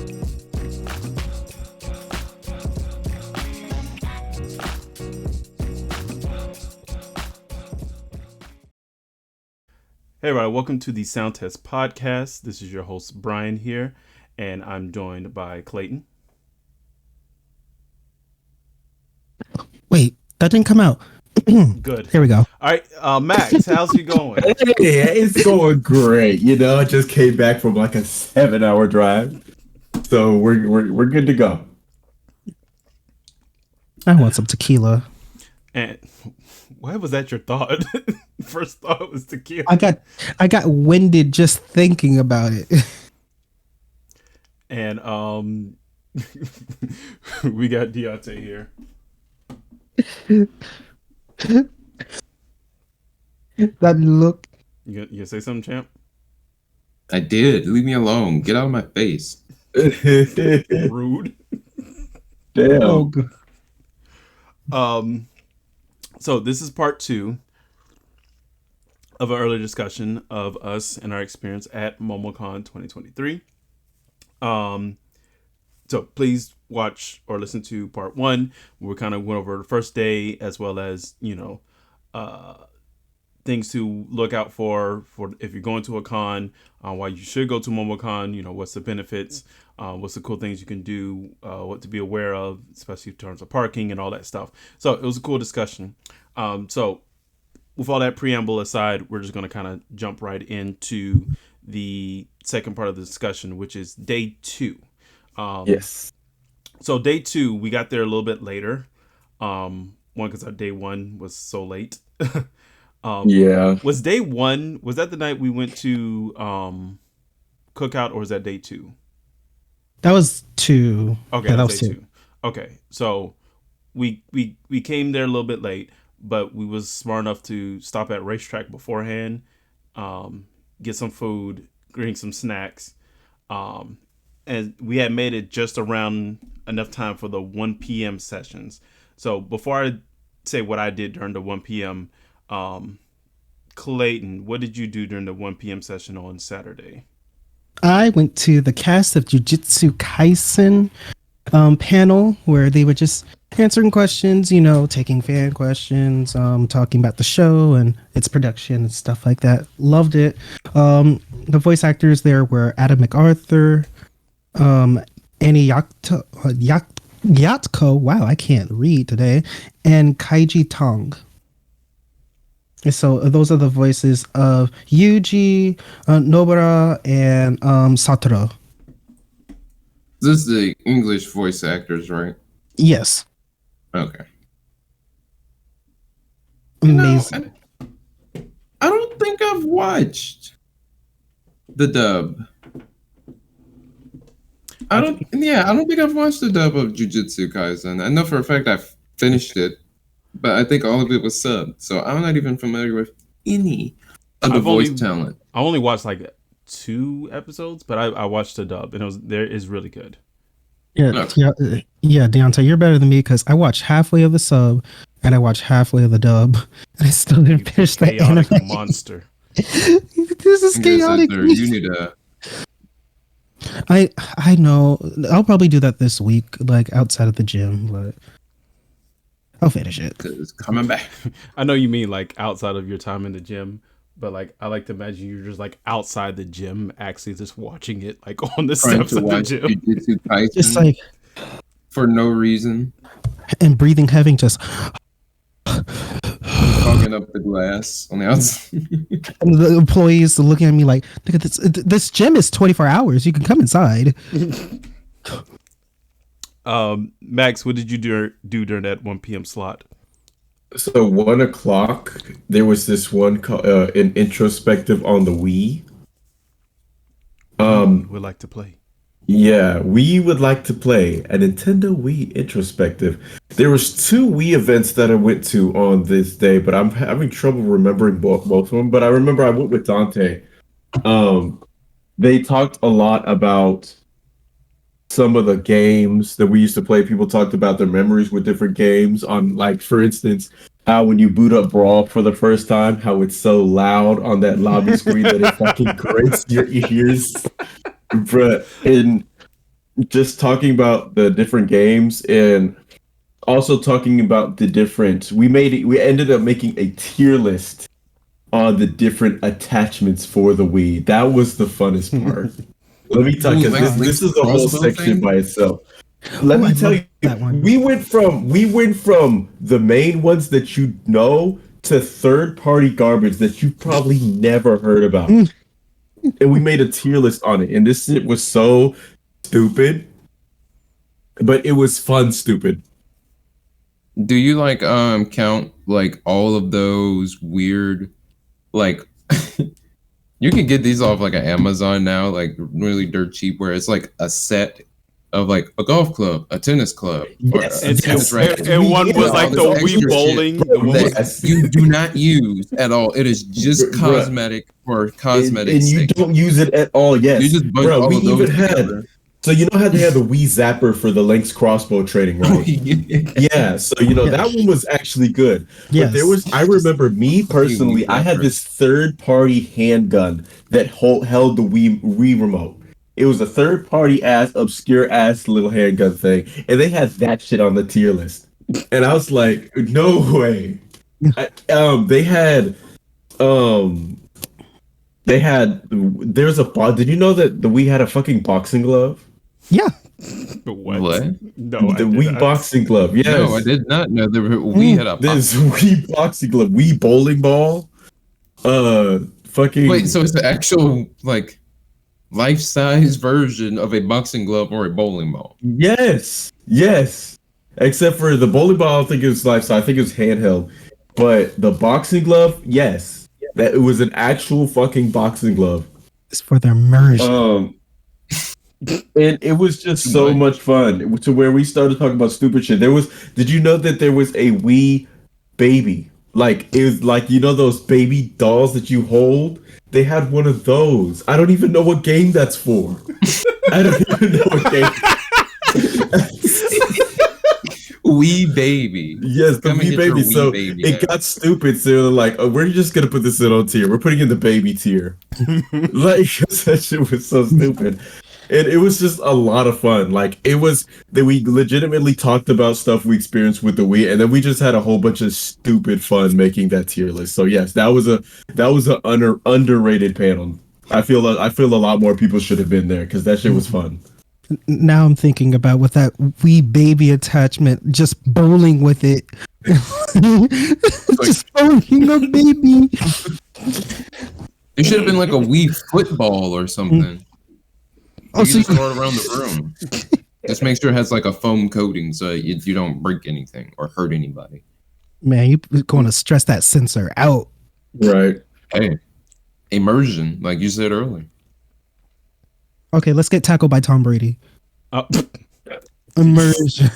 Hey everybody, welcome to the Sound Test Podcast. This is your host Bryan here, and I'm joined by Clayton. Wait, that didn't come out. Good. Here we go. All right, Max, how's it going? Hey, it's going great. I just came back from like a 7-hour drive, so we're good to go. I want some tequila. And why was that your thought? First thought was tequila. I got winded just thinking about it. And we got DeYante here. That look. You gonna say something, champ? I did. Leave me alone. Get out of my face. Rude. Damn. Oh, good. So this is part 2 of an earlier discussion of us and our experience at Momocon 2023. So please watch or listen to part 1. We kind of went over the first day as well as, things to look out for if you're going to a con, why you should go to Momocon, what's the benefits, what's the cool things you can do, what to be aware of, especially in terms of parking and all that stuff. So it was a cool discussion. So with all that preamble aside, we're just going to kind of jump right into the second part of the discussion, which is day 2. Yes. So day 2, we got there a little bit later. One, because our day 1 was so late. Yeah. Was day 1, was that the night we went to Cookout, or was that day 2? That was 2. Okay, yeah, that was was day 2. 2. Okay, so we came there a little bit late, but we was smart enough to stop at Racetrack beforehand, get some food, bring some snacks, and we had made it just around enough time for the 1 p.m. sessions. So before I say what I did during the 1 p.m., Clayton, what did you do during the 1 p.m. session on Saturday? I went to the cast of Jujutsu Kaisen panel where they were just answering questions, taking fan questions, talking about the show and its production and stuff like that. Loved it. The voice actors there were Adam MacArthur, Annie Yatko, wow, I can't read today, and Kaiji Tong. So those are the voices of Yuji, Nobara, and Satoru. This is the English voice actors, right? Yes. Okay. Amazing. I don't think I've watched the dub. I don't think I've watched the dub of Jujutsu Kaisen. I know for a fact I've finished it, but I think all of it was subbed, so I'm not even familiar with any of the voice talent. I only watched like 2 episodes, but I watched the dub, and it is really good. Yeah, DeYante, you're better than me because I watched halfway of the sub and I watched halfway of the dub, and I still didn't finish the anime. Monster. This is chaotic. You need a. I know. I'll probably do that this week, like outside of the gym, but I'll finish it. It's coming back. I know you mean like outside of your time in the gym, but like I like to imagine you're just like outside the gym, actually just watching it like on the steps of the gym. Jujutsu Kaisen Just like for no reason. And breathing heavy, just Fogging up the glass on the outside. and the employees are looking at me like, look at this gym is 24 hours. You can come inside. Max, what did you do during that 1 p.m. slot? So 1 o'clock, there was this one an introspective on the Wii. Would like to play. Yeah, we would like to play a Nintendo Wii introspective. There was 2 Wii events that I went to on this day, but I'm having trouble remembering both of them. But I remember I went with Dante. They talked a lot about some of the games that we used to play. People talked about their memories with different games on, like, for instance, how when you boot up Brawl for the first time, how it's so loud on that lobby screen that it fucking grates your ears. But just talking about the different games and also talking about the different. We ended up making a tier list on the different attachments for the Wii. That was the funnest part. Let me tell you, Ooh, like because this is a whole crossbow section thing? by itself. Let Oh, me I tell love you, that one. we went from the main ones that you know to third party garbage that you probably never heard about, Mm. and we made a tier list on it. And this shit was so stupid, but it was fun. Stupid. Do you like count like all of those weird like you can get these off like an Amazon now, like really dirt cheap, where it's like a set of like a golf club, a tennis club, or Yes, a tennis racket. And one was yes, like the all this Wii extra bowling. shit The one was, that you do not use at all. It is just Bruh. cosmetic for and, cosmetic and you sake. don't use it at all. You Yes, just bunch bro. We all of even those had. together. So you know how they had the Wii Zapper for the Lynx crossbow training, right? Yeah, so that one was actually good. But there Yes. was, I remember me personally, I had this third party handgun that held the Wii remote. It was a third party ass, obscure ass little handgun thing, and they had that shit on the tier list. And I was like, no way. They had, um, there's a did you know that the Wii had a fucking boxing glove? Yeah. what? What? No, I The did Wii not. boxing glove, yes. No, I did not know that we had a This Wii boxing glove, Wii bowling ball. Fucking. Wait, so it's the actual like life-size version of a boxing glove or a bowling ball. Yes, yes. Except for the bowling ball, I don't think it was life size. I think it was handheld. But the boxing glove, yes, that it was an actual fucking boxing glove. It's for the immersion. And it was just Too so much. much fun to where we started talking about stupid shit. Did you know that there was a Wii baby? Like, it was like, those baby dolls that you hold? They had one of those. I don't even know what game that's for. I don't even know what game. Wee baby. Yes, the Come and Wii get your baby. Wii So baby it now. got stupid. So they're like, oh, we're just gonna put this in on tier. We're putting in the baby tier. Like that shit was so stupid. And it was just a lot of fun. Like it was that we legitimately talked about stuff we experienced with the Wii, and then we just had a whole bunch of stupid fun making that tier list. So yes, that was an underrated panel. I feel a lot more people should have been there because that shit was fun. Now I'm thinking about with that wee baby attachment, just bowling with it. Just bowling a baby. It should have been like a Wii football or something. Oh, You so can just throw it around the room. Just make sure it has like a foam coating so you don't break anything or hurt anybody. man, you're going to stress that sensor out. Right. Hey, immersion, like you said earlier. Okay, let's get tackled by Tom Brady. Uh, Immersion.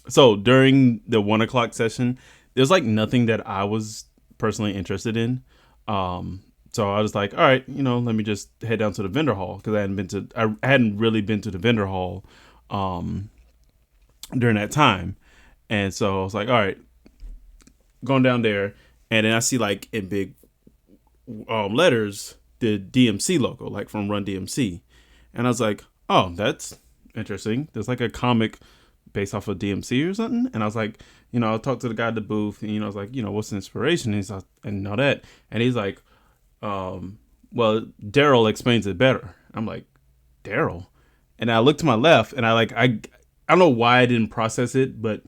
So during the 1 o'clock session, there's like nothing that I was personally interested in. So I was like, all right, let me just head down to the vendor hall because I hadn't really been to the vendor hall during that time. And so I was like, all right, going down there, and then I see like in big letters the DMC logo, like from Run DMC, and I was like, oh, that's interesting. There's like a comic based off of DMC or something, and I was like, I talked to the guy at the booth, and I was like, what's the inspiration? And he's like, and all that, and he's like, well, Daryl explains it better. I'm like, Daryl, and I looked to my left, and I don't know why I didn't process it, but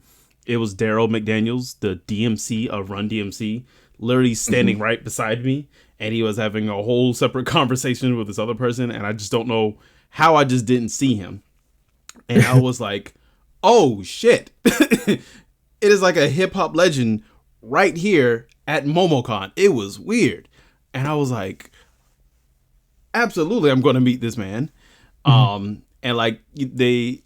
it was Daryl McDaniels, the DMC of Run DMC, literally standing right beside me, and he was having a whole separate conversation with this other person, and I just don't know how I just didn't see him. And I was like, oh shit. It is like a hip hop legend right here at Momocon. It was weird. And I was like, absolutely, I'm going to meet this man. And like I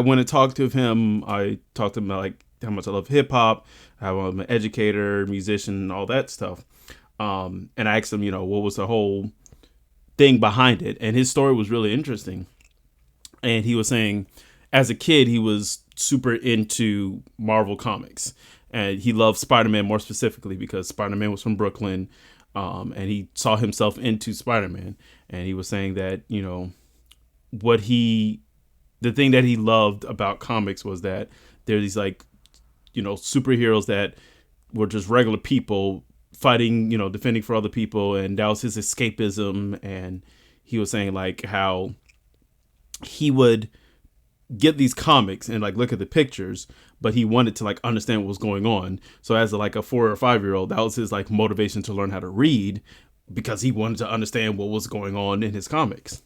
went and talked to him. I talked to him about like how much I love hip hop, how I'm an educator, musician, all that stuff. And I asked him, what was the whole thing behind it? And his story was really interesting. And he was saying, as a kid, he was super into Marvel comics. And he loved Spider-Man more specifically because Spider-Man was from Brooklyn. and he saw himself into Spider-Man, and he was saying that, you know, the thing that he loved about comics was that there are these, like, you know, superheroes that were just regular people fighting, you know, defending for other people, and that was his escapism. And he was saying, like, how he would get these comics and, like, look at the pictures, but he wanted to, like, understand what was going on. So as like a 4 or 5 year old, that was his, like, motivation to learn how to read, because he wanted to understand what was going on in his comics.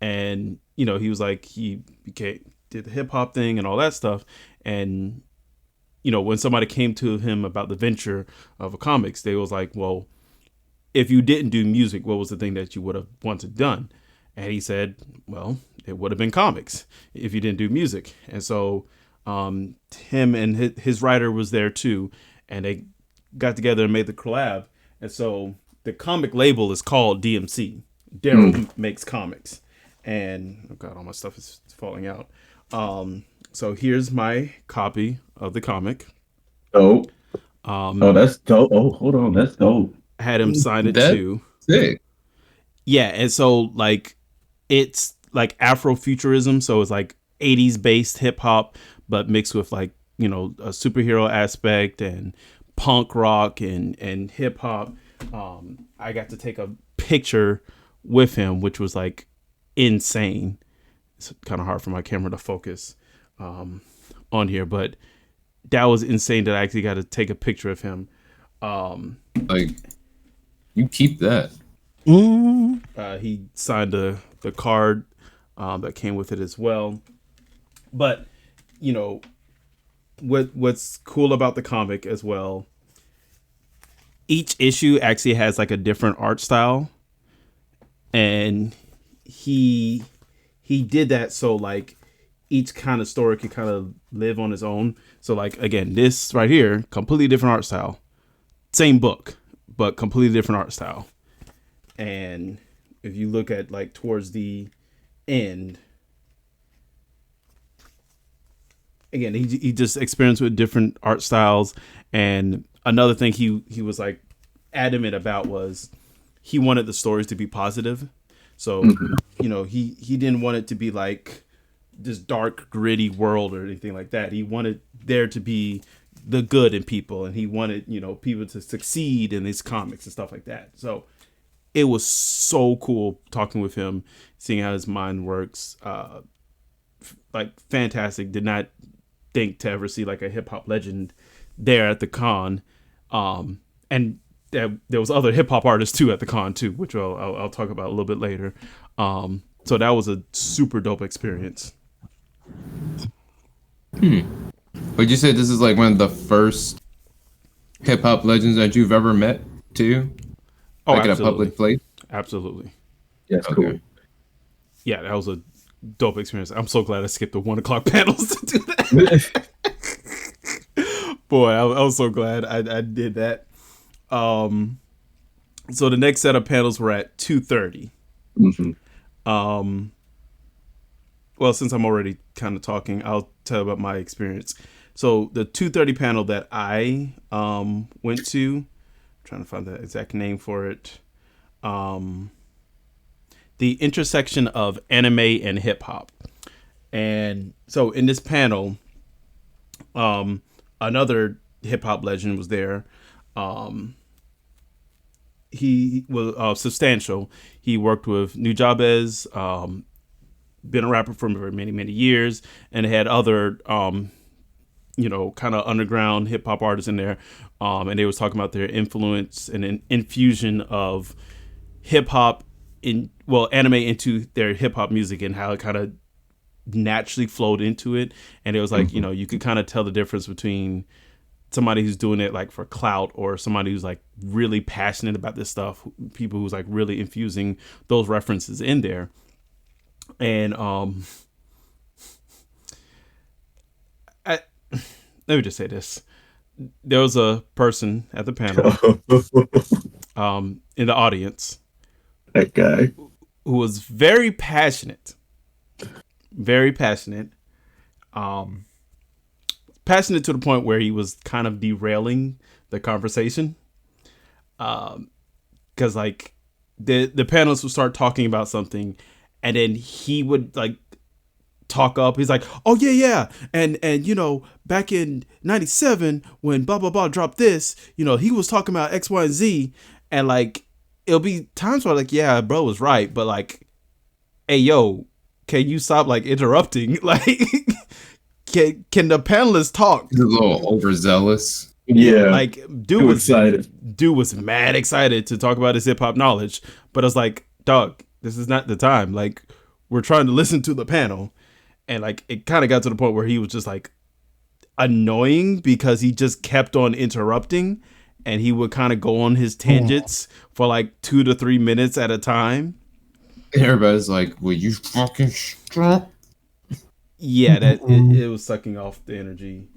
And, you know, he was like, he did the hip hop thing and all that stuff. And, you know, when somebody came to him about the venture of a comics, they was like, well, if you didn't do music, what was the thing that you would have wanted done? And he said, well, it would have been comics if you didn't do music. And so him and his writer was there too. And they got together and made the collab. And so the comic label is called DMC. Daryl Makes Comics. And, oh God, all my stuff is falling out. So here's my copy of the comic. Oh, that's dope. Oh, hold on, that's dope. Had him sign it too. Sick. Yeah, and so, like, it's like Afrofuturism, so it's like 80s based hip hop, but mixed with, like, you know, a superhero aspect and punk rock and hip hop. I got to take a picture with him, which was, like, insane. It's kind of hard for my camera to focus on here, but that was insane that I actually got to take a picture of him. Like, you keep that. He signed the card that came with it as well. But, you know, what's cool about the comic as well, each issue actually has, like, a different art style, and he did that so, like, each kind of story could kind of live on its own. So, like, again, this right here, completely different art style, same book, but completely different art style. And if you look at, like, towards the end, again, he just experienced with different art styles. And another thing he was, like, adamant about was he wanted the stories to be positive. So, you know, he didn't want it to be like this dark, gritty world or anything like that. He wanted there to be the good in people, and he wanted, you know, people to succeed in his comics and stuff like that. So it was so cool talking with him, seeing how his mind works. Like, fantastic. Did not think to ever see, like, a hip hop legend there at the con. And there was other hip hop artists too at the con too, which I'll talk about a little bit later. So that was a super dope experience. Would you say this is, like, one of the first hip hop legends that you've ever met too? Oh, like, absolutely. in a public place? Absolutely. That's cool. Yeah, that was a dope experience. I'm so glad I skipped the 1 o'clock panels to do that. Boy, I was so glad I did that. So the next set of panels were at 2:30. Well, since I'm already kind of talking, I'll tell about my experience. So the 2:30 panel that I went to, I'm trying to find the exact name for it. The intersection of anime and hip hop. And so in this panel, another hip hop legend was there. He was substantial. He worked with New Jabez, been a rapper for many, many years, and had other, you know, kind of underground hip hop artists in there. And they was talking about their influence and an infusion of hip hop anime into their hip hop music, and how it kind of naturally flowed into it. And it was like, you know, you could kind of tell the difference between somebody who's doing it, like, for clout, or somebody who's, like, really passionate about this stuff, people who's, like, really infusing those references in there. And let me just say this. There was a person at the panel in the audience, That guy, who was very passionate, passionate to the point where he was kind of derailing the conversation. because like the panelists would start talking about something, and then he would like talk up. He's like, oh yeah, and you know, back in '97 when blah blah blah dropped this, you know, he was talking about X, Y, and Z, and like it'll be times where like, yeah, bro was right, but like, hey yo, can you stop like interrupting? Like, can the panelists talk? He's a little overzealous. Yeah, Like too excited. Dude was mad excited to talk about his hip hop knowledge, but I was like, dog, this is not the time. Like, we're trying to listen to the panel. And like it kind of got to the point where he was just like annoying because he just kept on interrupting, and he would kind of go on his tangents for like 2 to 3 minutes at a time. And everybody's like, will you fucking stop? Yeah, that it was sucking off the energy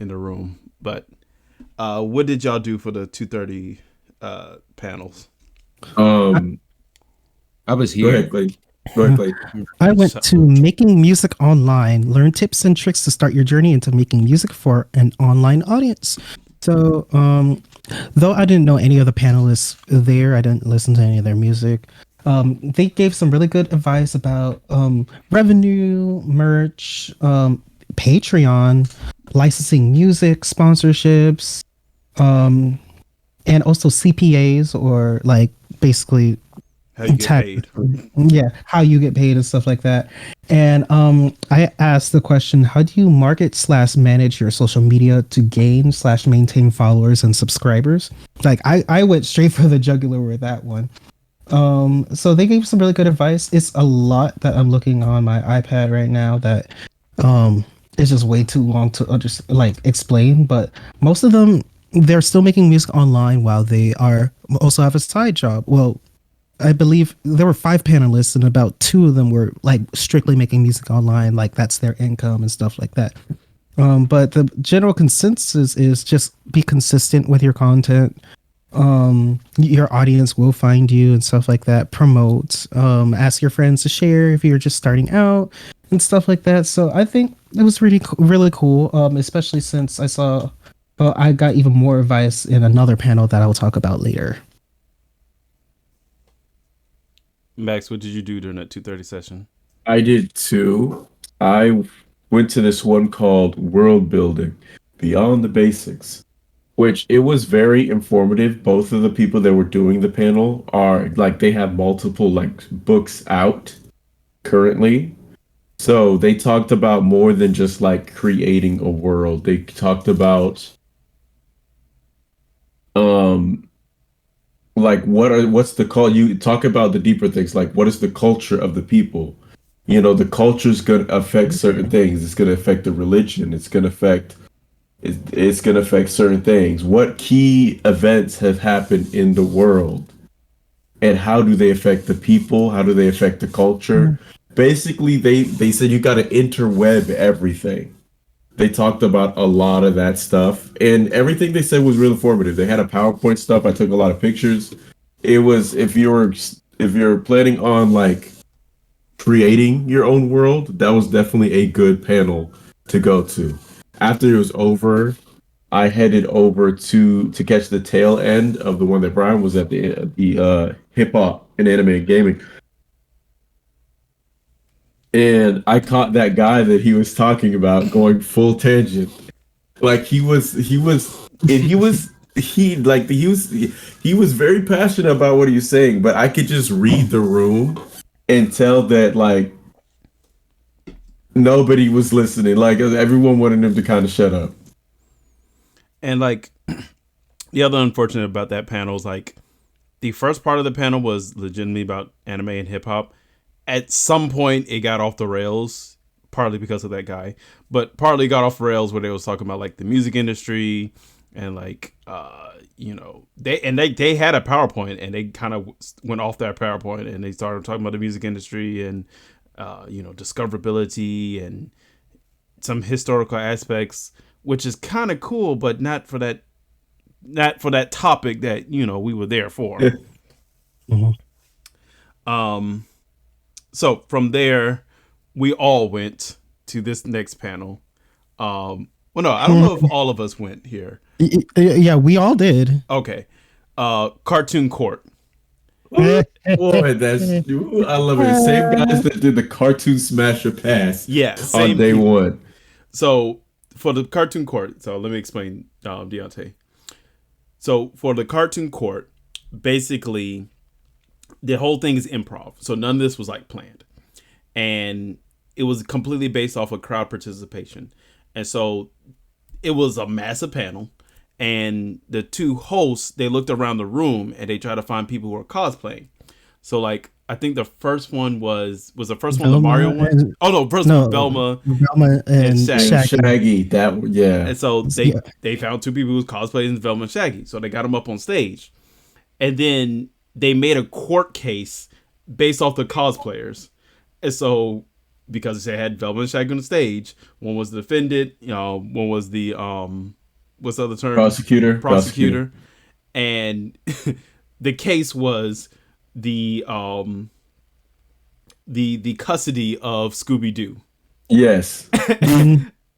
in the room. But what did y'all do for the 2:30 panels? I was Go here. ahead, Clay. Go ahead, Clay. I went to Making Music Online, learn tips and tricks to start your journey into making music for an online audience. So, though I didn't know any of the panelists there, I didn't listen to any of their music. They gave some really good advice about revenue, merch, Patreon, licensing music, sponsorships, and also CPAs, or like basically How you get paid? Yeah, how you get paid and stuff like that. And I asked the question, how do you market / manage your social media to gain / maintain followers and subscribers? Like I went straight for the jugular with that one. So they gave some really good advice. It's a lot that I'm looking on my iPad right now that it's just way too long to explain, but most of them, they're still making music online while they are also have a side job. Well, I believe there were 5 panelists, and about 2 of them were like strictly making music online, like that's their income and stuff like that. But the general consensus is just be consistent with your content. Your audience will find you and stuff like that. Promote, ask your friends to share if you're just starting out and stuff like that. So I think it was really cool, especially since I got even more advice in another panel that I will talk about later. Max, what did you do during that 2:30 session? I did too. I went to this one called World Building, Beyond the Basics, which it was very informative. Both of the people that were doing the panel are like, they have multiple like books out currently. So they talked about more than just like creating a world. They talked about like what's the call, you talk about the deeper things, like what is the culture of the people. You know, the culture's gonna affect certain things. It's gonna affect the religion. It's gonna affect certain things. What key events have happened in the world, and how do they affect the people? How do they affect the culture? Basically, they said you got to interweb everything. They talked about a lot of that stuff, and everything they said was really informative. They had a PowerPoint stuff. I took a lot of pictures. It was, if you're planning on like creating your own world, that was definitely a good panel to go to. After it was over, I headed over to catch the tail end of the one that Bryan was at, the hip hop and anime and gaming. And I caught that guy that he was talking about going full tangent. Like he was very passionate about what he was saying, but I could just read the room and tell that like nobody was listening. Like everyone wanted him to kind of shut up. And like the other unfortunate about that panel is like the first part of the panel was legitimately about anime and hip hop. At some point it got off the rails, partly because of that guy, but partly got off rails where they was talking about like the music industry and like you know, they had a PowerPoint and they kind of went off that PowerPoint and they started talking about the music industry and you know, discoverability and some historical aspects, which is kind of cool, but not for that topic that, you know, we were there for. Mm-hmm. So from there, we all went to this next panel. Well, no, I don't know if all of us went here. Yeah, we all did. Okay. Cartoon Court. Boy, that's I love it. Same guys that did the Cartoon Smasher Pass. Yeah, on same day people. one. So for the Cartoon Court, so let me explain, DeYante. So for the Cartoon Court, basically, the whole thing is improv. So none of this was like planned, and it was completely based off of crowd participation. And so it was a massive panel, and the two hosts, they looked around the room and they tried to find people who were cosplaying. So like I think the first one was the first one the Mario one? Oh no, first one Velma and Shaggy. And so they found two people who was cosplaying Velma and Shaggy. So they got them up on stage. And then they made a court case based off the cosplayers. And so because they had Velma and Shaggy on the stage, one was the defendant, one was the what's the other term? Prosecutor. And the case was the custody of Scooby-Doo. Yes.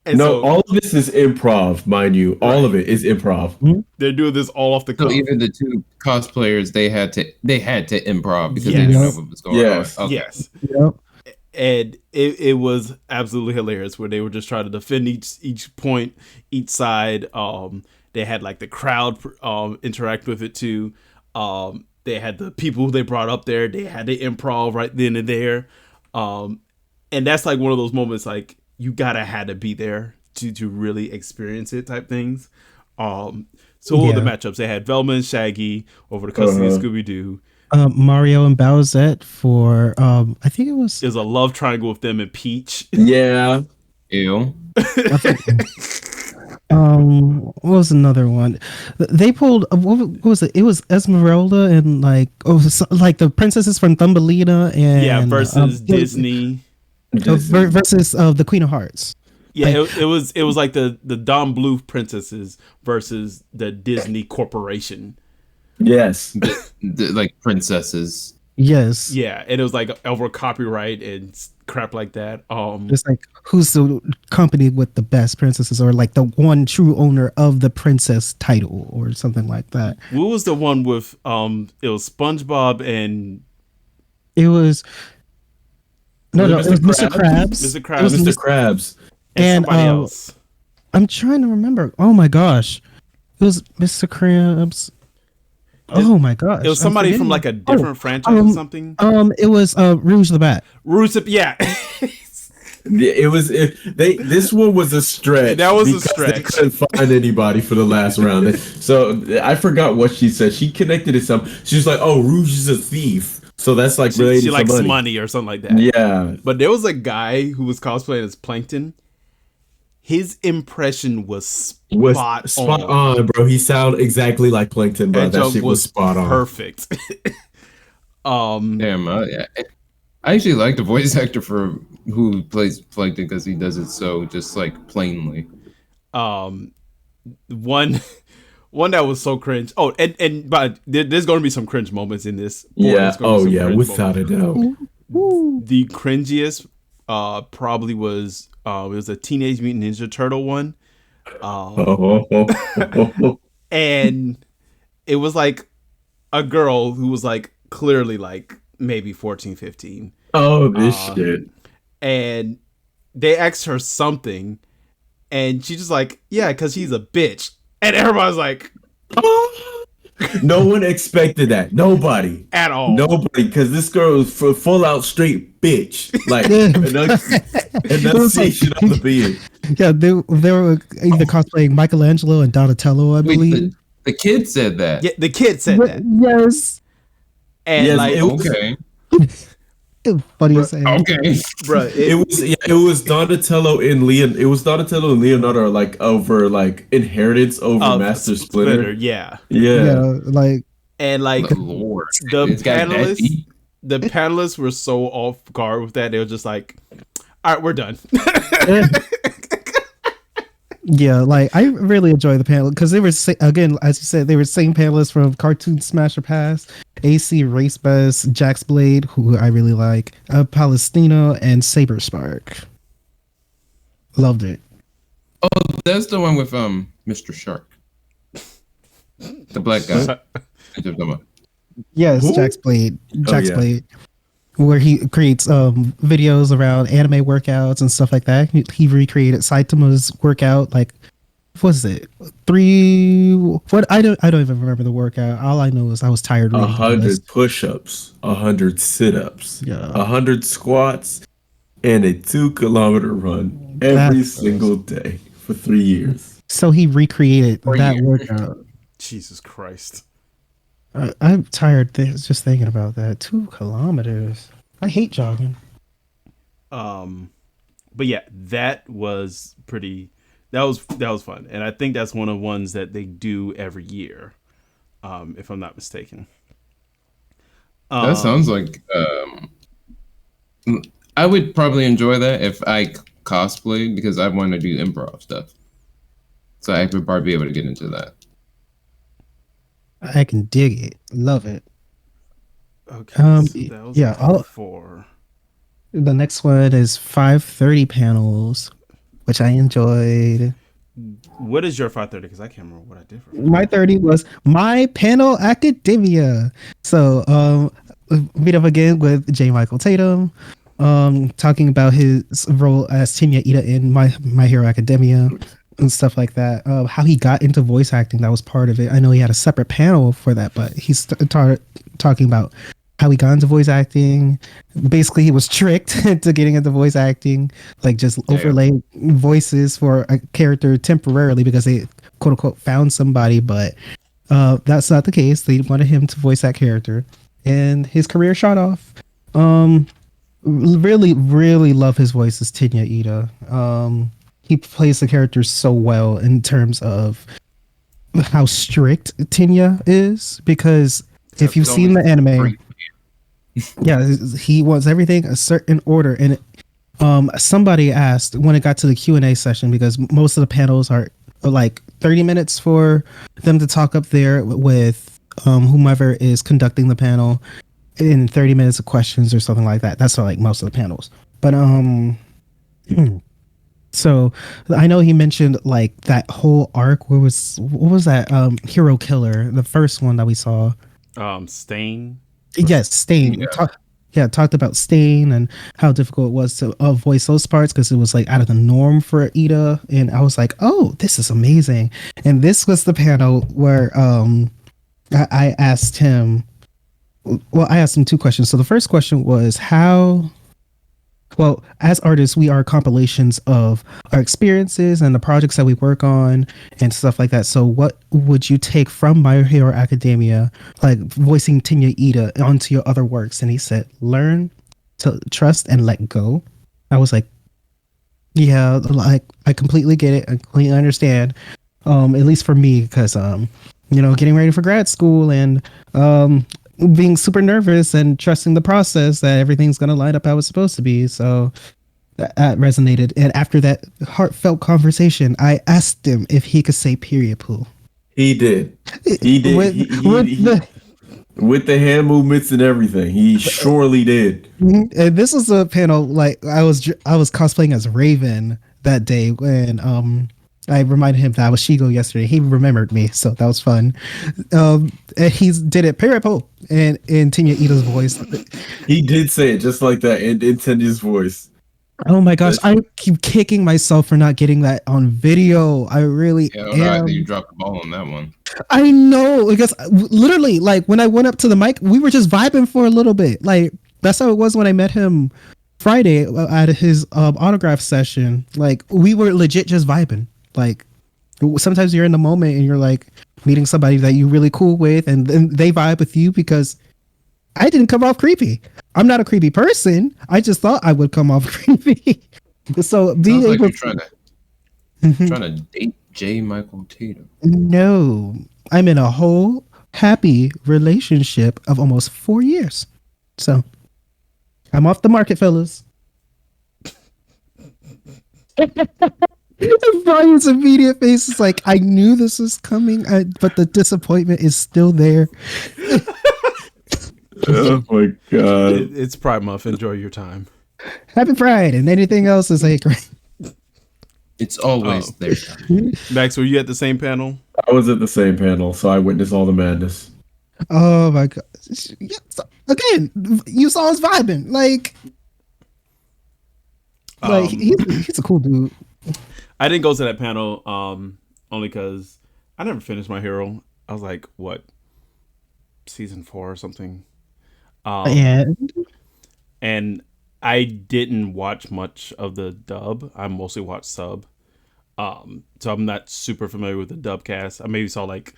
And no, all of this is improv, mind you. All of it is improv. They're doing this all off the cuff. So even the two cosplayers, they had to improv because they didn't know what was going on. Okay. Yes. Yep. And it was absolutely hilarious where they were just trying to defend each point, each side. They had like the crowd interact with it too. They had the people who they brought up there. They had the improv right then and there. And that's like one of those moments like you had to be there to really experience it type things. So what were the matchups? They had Velma and Shaggy over the custody of Scooby-Doo. Mario and Bowsette for I think it was a love triangle with them and Peach. Yeah. Ew. What was another one? They pulled what was it? It was Esmeralda and like the princesses from Thumbelina and versus Disney. Versus the Queen of Hearts. Yeah, like, it was like the Don Bluth princesses versus the Disney Corporation. Yes, like princesses. Yes. Yeah, and it was like over copyright and crap like that. It's like who's the company with the best princesses, or like the one true owner of the princess title, or something like that. What was the one with it was SpongeBob and it was it was Mr. Krabs. Mr. Krabs. Mr. Krabs. And somebody else. I'm trying to remember. Oh my gosh. It was Mr. Krabs. Oh my gosh! It was somebody from like a different franchise or something. It was Rouge the Bat. Yeah. This one was a stretch. That was a stretch. They couldn't find anybody for the last round. So I forgot what she said. She connected it some. She was like, "Oh, Rouge is a thief." So that's like related she to likes money or something like that. Yeah. But there was a guy who was cosplaying as Plankton. His impression was spot on, bro. He sounded exactly like Plankton, bro. That shit was spot on. Perfect. Damn, I actually like the voice actor for who plays Plankton because he does it so just like plainly. One that was so cringe. Oh, but there's going to be some cringe moments in this. Yeah. Oh, yeah. Without a doubt. The cringiest probably was it was a Teenage Mutant Ninja Turtle one. And it was like a girl who was like clearly like maybe 14, 15. Oh, this shit. And they asked her something and she just like, yeah, because he's a bitch. And everybody's like, no one expected that. Nobody. At all. Nobody. Because this girl is full out straight bitch. Like, enunciation of the being. Yeah, they were either cosplaying Michelangelo and Donatello, I believe. The kid said that. Yeah, the kid said that. Yes. And yes, like, okay. Funny as hell. Okay, bro. It was Donatello and Leon. It was Donatello and Leonardo like over like inheritance over Master Splinter. Yeah. Like and like Lord, the panelists were so off guard with that. They were just like, all right, we're done. Yeah, like I really enjoy the panel because they were again, as you said, they were same panelists from Cartoon Smasher Pass, AC Race Bus, Jax Blade, who I really like, Palestino, and Saber Spark. Loved it. Oh, that's the one with Mr. Shark, the black guy. Yes, Who? Jack's Blade. Jack's yeah. Blade. Where he creates videos around anime workouts and stuff like that. He recreated Saitama's workout, like what was it? I don't even remember the workout. All I know is I was tired reading the list. 100 push-ups, 100 sit-ups, Yeah. 100 squats, and a 2-kilometer run every single day for 3 years. So he recreated that workout. Jesus Christ. I'm tired just thinking about that. 2 kilometers. I hate jogging. But yeah, that was pretty. That was fun, and I think that's one of the ones that they do every year, if I'm not mistaken. That sounds like I would probably enjoy that if I cosplayed because I want to do improv stuff. So I would probably be able to get into that. I can dig it. Love it. Okay. So that was yeah. 4. The next one is 5:30 panels, which I enjoyed. What is your 5:30? Because I can't remember what I did for My 30 was My Panel Academia. So meet up again with J. Michael Tatum, talking about his role as Tenya Ida in My Hero Academia and stuff like that. How he got into voice acting, that was part of it. I know he had a separate panel for that, but he's talking about how he got into voice acting. Basically, he was tricked into getting into voice acting, like just overlaid voices for a character temporarily because they quote unquote found somebody, but that's not the case. They wanted him to voice that character, and his career shot off. Really, really love his voice as Tenya Ida. He plays the character so well in terms of how strict Tenya is, because if you've seen the anime, yeah, he wants everything a certain order. And somebody asked when it got to the Q&A session, because most of the panels are like 30 minutes for them to talk up there with whomever is conducting the panel, in 30 minutes of questions or something like that. That's like most of the panels. But so I know he mentioned like that whole arc. What was that? Hero Killer, the first one that we saw. Stain. Yes, Stain. Talked about Stain and how difficult it was to voice those parts because it was like out of the norm for Ida. And I was like, oh, this is amazing. And this was the panel where I asked him. Well, I asked him 2 questions. So the first question was well, as artists, we are compilations of our experiences and the projects that we work on and stuff like that. So what would you take from My Hero Academia, like voicing Tenya Ida, onto your other works? And he said, learn to trust and let go. I was like, yeah, like I completely get it. I completely understand. At least for me, because, getting ready for grad school and being super nervous and trusting the process that everything's going to line up how it's supposed to be. So that resonated. And after that heartfelt conversation, I asked him if he could say period pool. He did. He did. With the hand movements and everything. He surely did. And this was a panel, like I was cosplaying as Raven that day when I reminded him that I was Shigo yesterday. He remembered me, so that was fun. And he did it Peripo and in Tenya Ida's voice. He did say it just like that in Tenya's voice. Oh my gosh, I keep kicking myself for not getting that on video. I really am. I think you dropped the ball on that one. I know, because literally, like when I went up to the mic, we were just vibing for a little bit. Like that's how it was when I met him Friday at his autograph session. Like we were legit just vibing. Like sometimes you're in the moment and you're like meeting somebody that you're really cool with and they vibe with you because I didn't come off creepy. I'm not a creepy person. I just thought I would come off creepy. So being Sounds like able you're trying to date J. Michael Tatum. No, I'm in a whole happy relationship of almost 4 years. So I'm off the market, fellas. Bryan's immediate face is like, I knew this was coming, but the disappointment is still there. Oh my god! It's Pride Month. Enjoy your time. Happy Pride, and anything else is like. It's always there. Max, were you at the same panel? I was at the same panel, so I witnessed all the madness. Oh my god! Yeah, again, you saw us vibing. Like Um, he's a cool dude. I didn't go to that panel only because I never finished My Hero. I was like, what, season 4 or something. Um, Yeah, and I didn't watch much of the dub. I mostly watched sub. So I'm not super familiar with the dub cast. I maybe saw like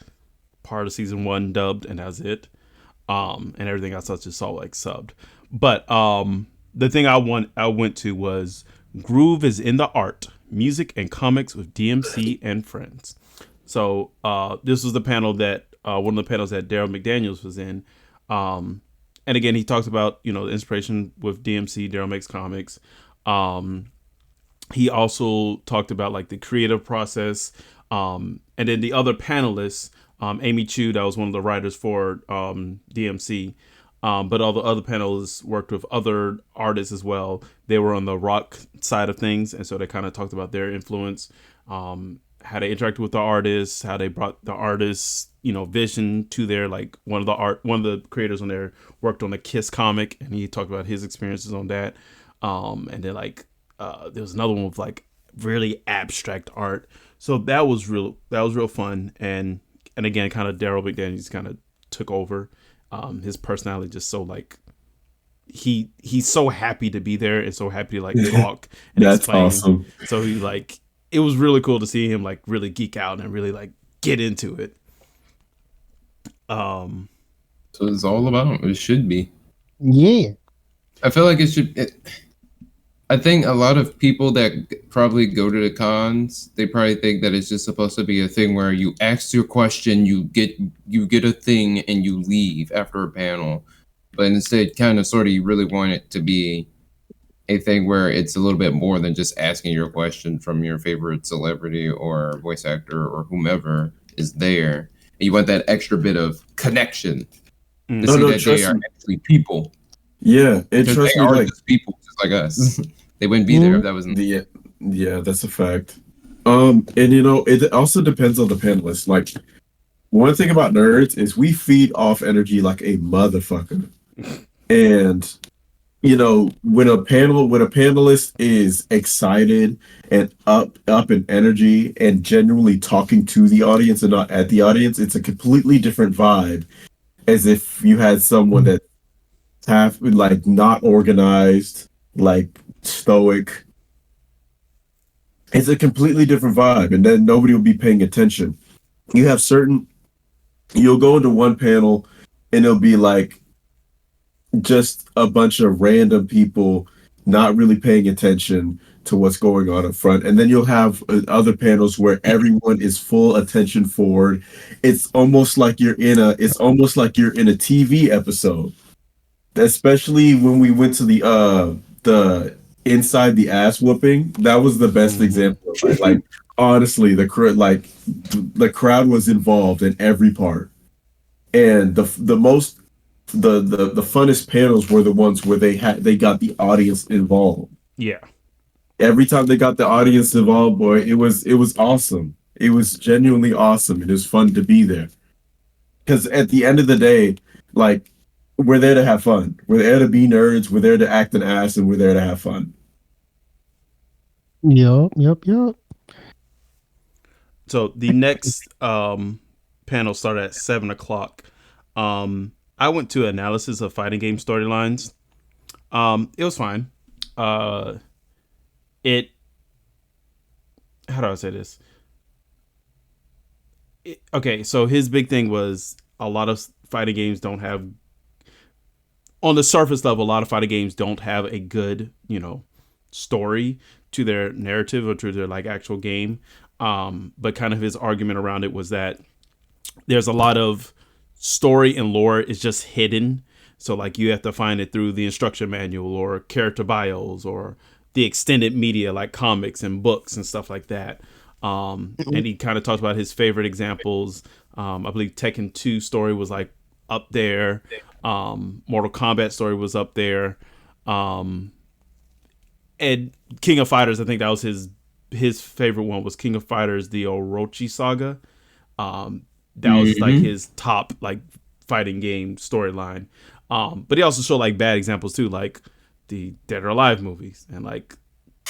part of season 1 dubbed, and that's it. And everything else I just saw like subbed. But the thing I went to was Groove is in the Art, Music and Comics with DMC and Friends. So this was the panel that one of the panels that Daryl McDaniels was in. And again, he talked about the inspiration with DMC. Daryl makes comics. He also talked about like the creative process. And then the other panelists, Amy Chu, that was one of the writers for DMC. But all the other panelists worked with other artists as well. They were on the rock side of things, and so they kind of talked about their influence, how they interacted with the artists, how they brought the artists, vision to their like one of the creators on there worked on a Kiss comic, and he talked about his experiences on that. And then like there was another one with like really abstract art. So that was real fun, and again, kind of Daryl McDaniels kind of took over. His personality just so like he's so happy to be there and so happy to like talk and That's explain. awesome. So he like it was really cool to see him like really geek out and really like get into it. So it's all about it should be. yeah. I feel like I think a lot of people that probably go to the cons, they probably think that it's just supposed to be a thing where you ask your question, you get a thing, and you leave after a panel. But instead, kind of sort of, you really want it to be a thing where it's a little bit more than just asking your question from your favorite celebrity or voice actor or whomever is there. And you want that extra bit of connection to No, see no, that they trust are me. actually people. Yeah, and Because trust they me, are like just people, just like us. They wouldn't be there if that wasn't. yeah, that's a fact. And it also depends on the panelists. Like one thing about nerds is we feed off energy like a motherfucker. And when a panelist is excited and up in energy and genuinely talking to the audience and not at the audience, it's a completely different vibe as if you had someone that half like not organized, like stoic. It's a completely different vibe, and then nobody will be paying attention. You have you'll go into one panel and it'll be like just a bunch of random people not really paying attention to what's going on up front. And then you'll have other panels where everyone is full attention forward. It's almost like you're in a TV episode. Especially when we went to the inside the ass whooping. That was the best example of it. Like honestly, the crowd was involved in every part. And the funnest panels were the ones where they got the audience involved. yeah. Every time they got the audience involved, boy, it was awesome. It was genuinely awesome. It was fun to be there. Because at the end of the day, like we're there to have fun. We're there to be nerds. We're there to act an ass, and we're there to have fun. Yep. So the next panel started at 7 o'clock. I went to analysis of fighting game storylines. It was fine. It How do I say this? Okay, so his big thing was a lot of fighting games don't have, on the surface level, a lot of fighting games don't have a good, story to their narrative or to their like actual game. But kind of his argument around it was that there's a lot of story and lore is just hidden. So like you have to find it through the instruction manual or character bios or the extended media like comics and books and stuff like that. And he kind of talked about his favorite examples. I believe Tekken 2 story was like up there. Mortal Kombat story was up there. And King of Fighters, I think that was his favorite one was King of Fighters, the Orochi saga. That was like his top like fighting game storyline. But he also showed like bad examples too, like the Dead or Alive movies and like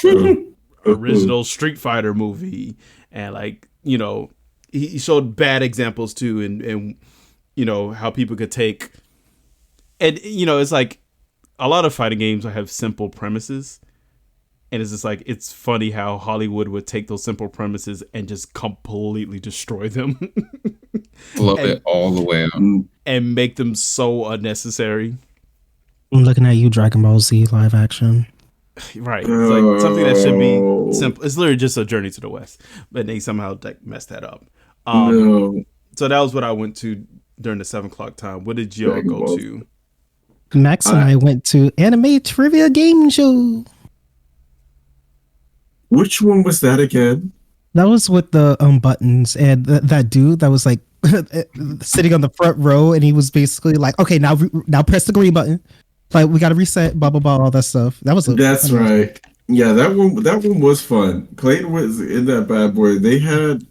the original Street Fighter movie, and like, you know, he showed bad examples too, and you know how people could take, and you know, it's like a lot of fighting games have simple premises, and it's just like, it's funny how Hollywood would take those simple premises and just completely destroy them. Blow it all the way up. And make them so unnecessary. I'm looking at you, Dragon Ball Z live action. Right. It's like something that should be simple. It's literally just a Journey to the West, but they somehow like messed that up. No. So that was what I went to during the 7:00 time. What did y'all go to? Max and I went to Anime Trivia Game Show. Which one was that again? That was with the buttons and that dude that was like sitting on the front row, and he was basically like, "Okay, now press the green button. Like, we got to reset, blah blah blah, all that stuff." That's right. Yeah, that one was fun. Clayton was in that bad boy. They had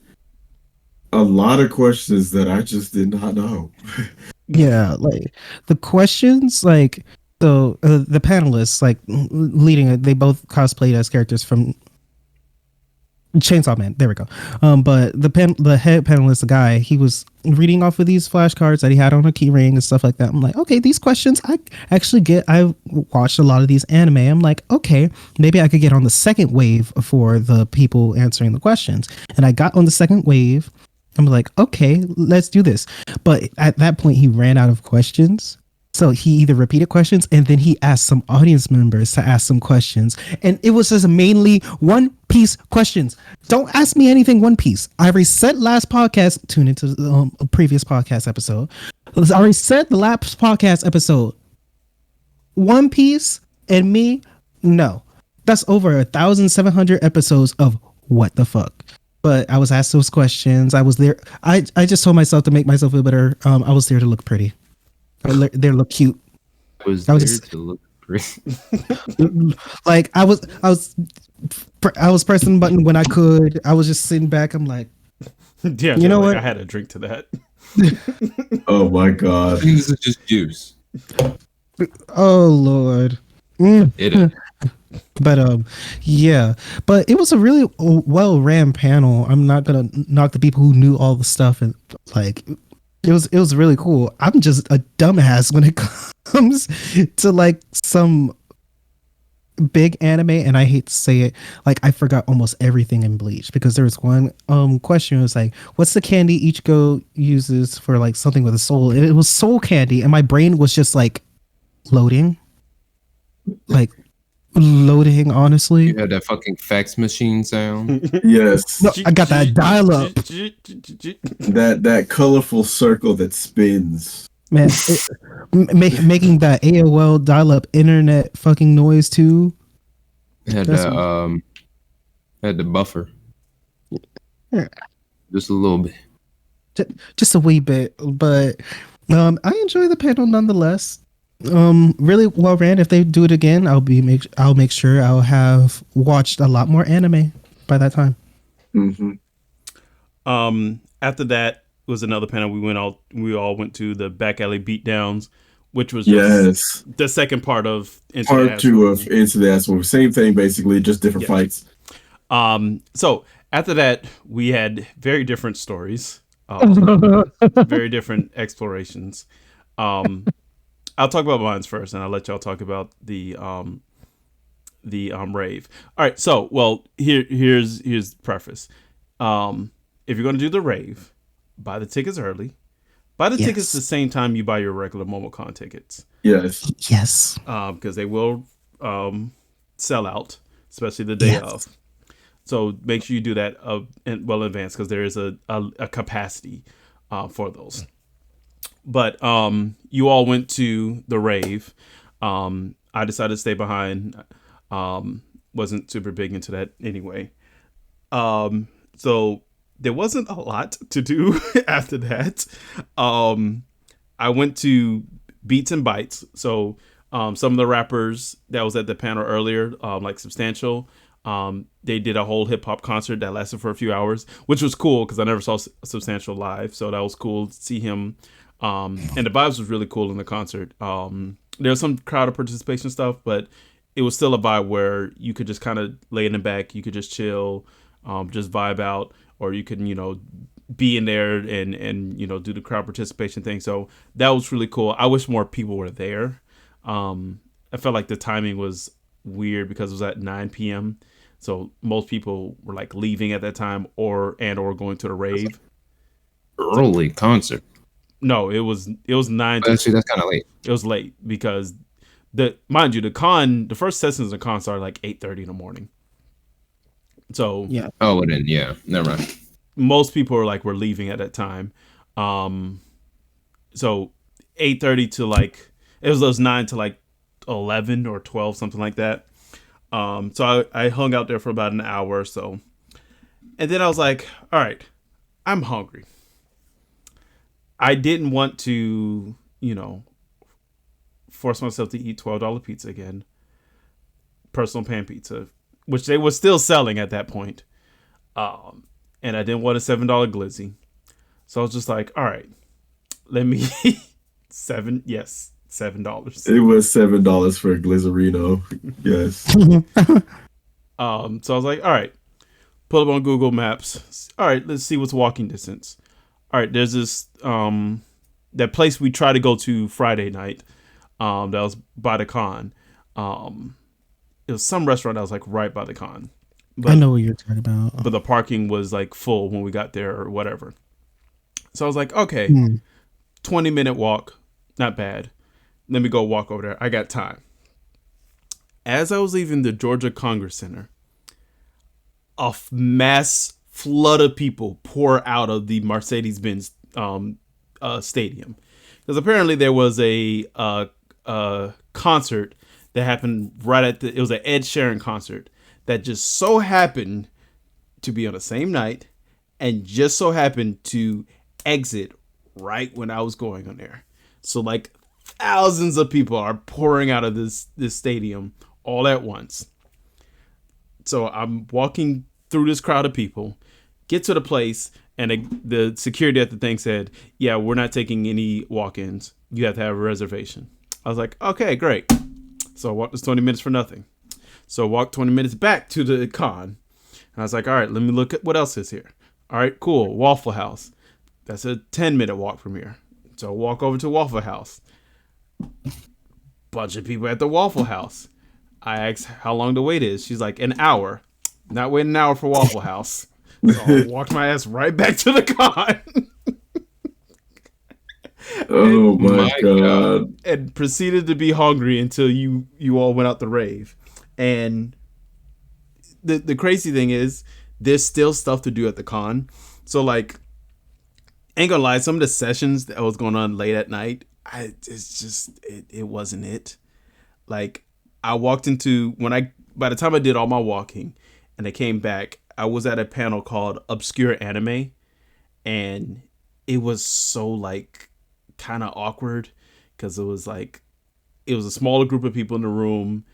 a lot of questions that I just did not know. Yeah, like the questions, like the panelists, like leading it, they both cosplayed as characters from Chainsaw Man. There we go. But the head panelist, the guy, he was reading off of these flashcards that he had on a key ring and stuff like that. I'm like, okay, these questions I actually get. I watched a lot of these anime. I'm like, okay, maybe I could get on the second wave for the people answering the questions. And I got on the second wave. I'm like, okay, let's do this. But at that point, he ran out of questions. So he either repeated questions, and then he asked some audience members to ask some questions. And it was just mainly One Piece questions. Don't ask me anything One Piece. I already said last podcast, tune into a previous podcast episode. I already said the last podcast episode. One Piece and me, no. That's over 1,700 episodes of what the fuck. But I was asked those questions. I was there. I just told myself to make myself feel better. I was there to look pretty. They look cute. I was there to look pretty. Like I was pressing the button when I could. I was just sitting back. I'm like, yeah, you know like, what? I had a drink to that. Oh my god! I think this is just juice. Oh Lord. It is. But yeah. But it was a really well ran panel. I'm not gonna knock the people who knew all the stuff, and like it was really cool. I'm just a dumbass when it comes to like some big anime, and I hate to say it, like I forgot almost everything in Bleach, because there was one question. It was like, what's the candy Ichigo uses for like something with a soul? And it was soul candy, and my brain was just like loading. Honestly. You had that fucking fax machine sound. Yes. No, I got that dial up. That colorful circle that spins. Man, making that AOL dial up internet fucking noise too. Had the buffer. Yeah. Just a little bit. Just a wee bit, but I enjoy the panel nonetheless. Really well ran. If they do it again, I'll make sure I'll have watched a lot more anime by that time. Mm-hmm. After that was another panel. We all went to the back alley beatdowns, which was just the second part of Part 2 of Into the Asshole. Same thing basically, just different fights. So after that, we had very different stories, very different explorations. I'll talk about mine first, and I'll let y'all talk about the rave. All right, so here's the preface. If you're gonna do the rave, buy the tickets early. Buy the tickets the same time you buy your regular Momocon tickets. Yes. Yes. Because they will sell out, especially the day of. So make sure you do that well in advance, because there is a capacity for those. But you all went to the rave. I decided to stay behind. Wasn't super big into that anyway. So there wasn't a lot to do after that. I went to Beats and Bites. So some of the rappers that was at the panel earlier, like Substantial, they did a whole hip hop concert that lasted for a few hours, which was cool because I never saw Substantial live. So that was cool to see him And the vibes was really cool in the concert. There was some crowd participation stuff, but it was still a vibe where you could just kind of lay in the back, you could just chill, just vibe out, or you could, be in there and do the crowd participation thing. So that was really cool. I wish more people were there. I felt like the timing was weird because it was at 9 p.m. So most people were like leaving at that time or going to the rave. Early concert. No, it was 9. Actually, that's kind of late. It was late because the first sessions of the con started like 8:30 in the morning. So Yeah. Oh, it didn't. Yeah, never mind. most people were leaving at that time. So 8:30 to it was those 9 to 11 or 12, something like that. So I hung out there for about an hour or so. And then I was like, all right, I'm hungry. I didn't want to, force myself to eat $12 pizza again. Personal pan pizza, which they were still selling at that point. And I didn't want a $7 glizzy. So I was just like, all right, let me $7. It was $7 for a Glizzerino. Yes. So I was like, all right, pull up on Google Maps. All right, let's see what's walking distance. All right, there's this that place we tried to go to Friday night. That was by the con. It was some restaurant that was right by the con. But, I know what you're talking about. But the parking was full when we got there or whatever. So I was like, okay, 20-minute walk, not bad. Let me go walk over there. I got time. As I was leaving the Georgia Congress Center, a mass flood of people pour out of the Mercedes-Benz stadium. Because apparently there was a concert that happened it was an Ed Sheeran concert that just so happened to be on the same night and just so happened to exit right when I was going on there. So thousands of people are pouring out of this stadium all at once. So I'm walking through this crowd of people, get to the place, and the security at the thing said, yeah, we're not taking any walk-ins. You have to have a reservation. I was like, okay, great. So I walked this 20 minutes for nothing. So I walked 20 minutes back to the con. And I was like, all right, let me look at what else is here. All right, cool. Waffle House. That's a 10-minute walk from here. So I walk over to Waffle House. Bunch of people at the Waffle House. I asked how long the wait is. She's like, an hour. Not waiting an hour for Waffle House. So I walked my ass right back to the con. Oh my god. And proceeded to be hungry until you all went out the rave. And the crazy thing is there's still stuff to do at the con. So ain't gonna lie, some of the sessions that was going on late at night, it wasn't it. I walked into by the time I did all my walking and I came back, I was at a panel called Obscure Anime, and it was so kind of awkward because it was a smaller group of people in the room,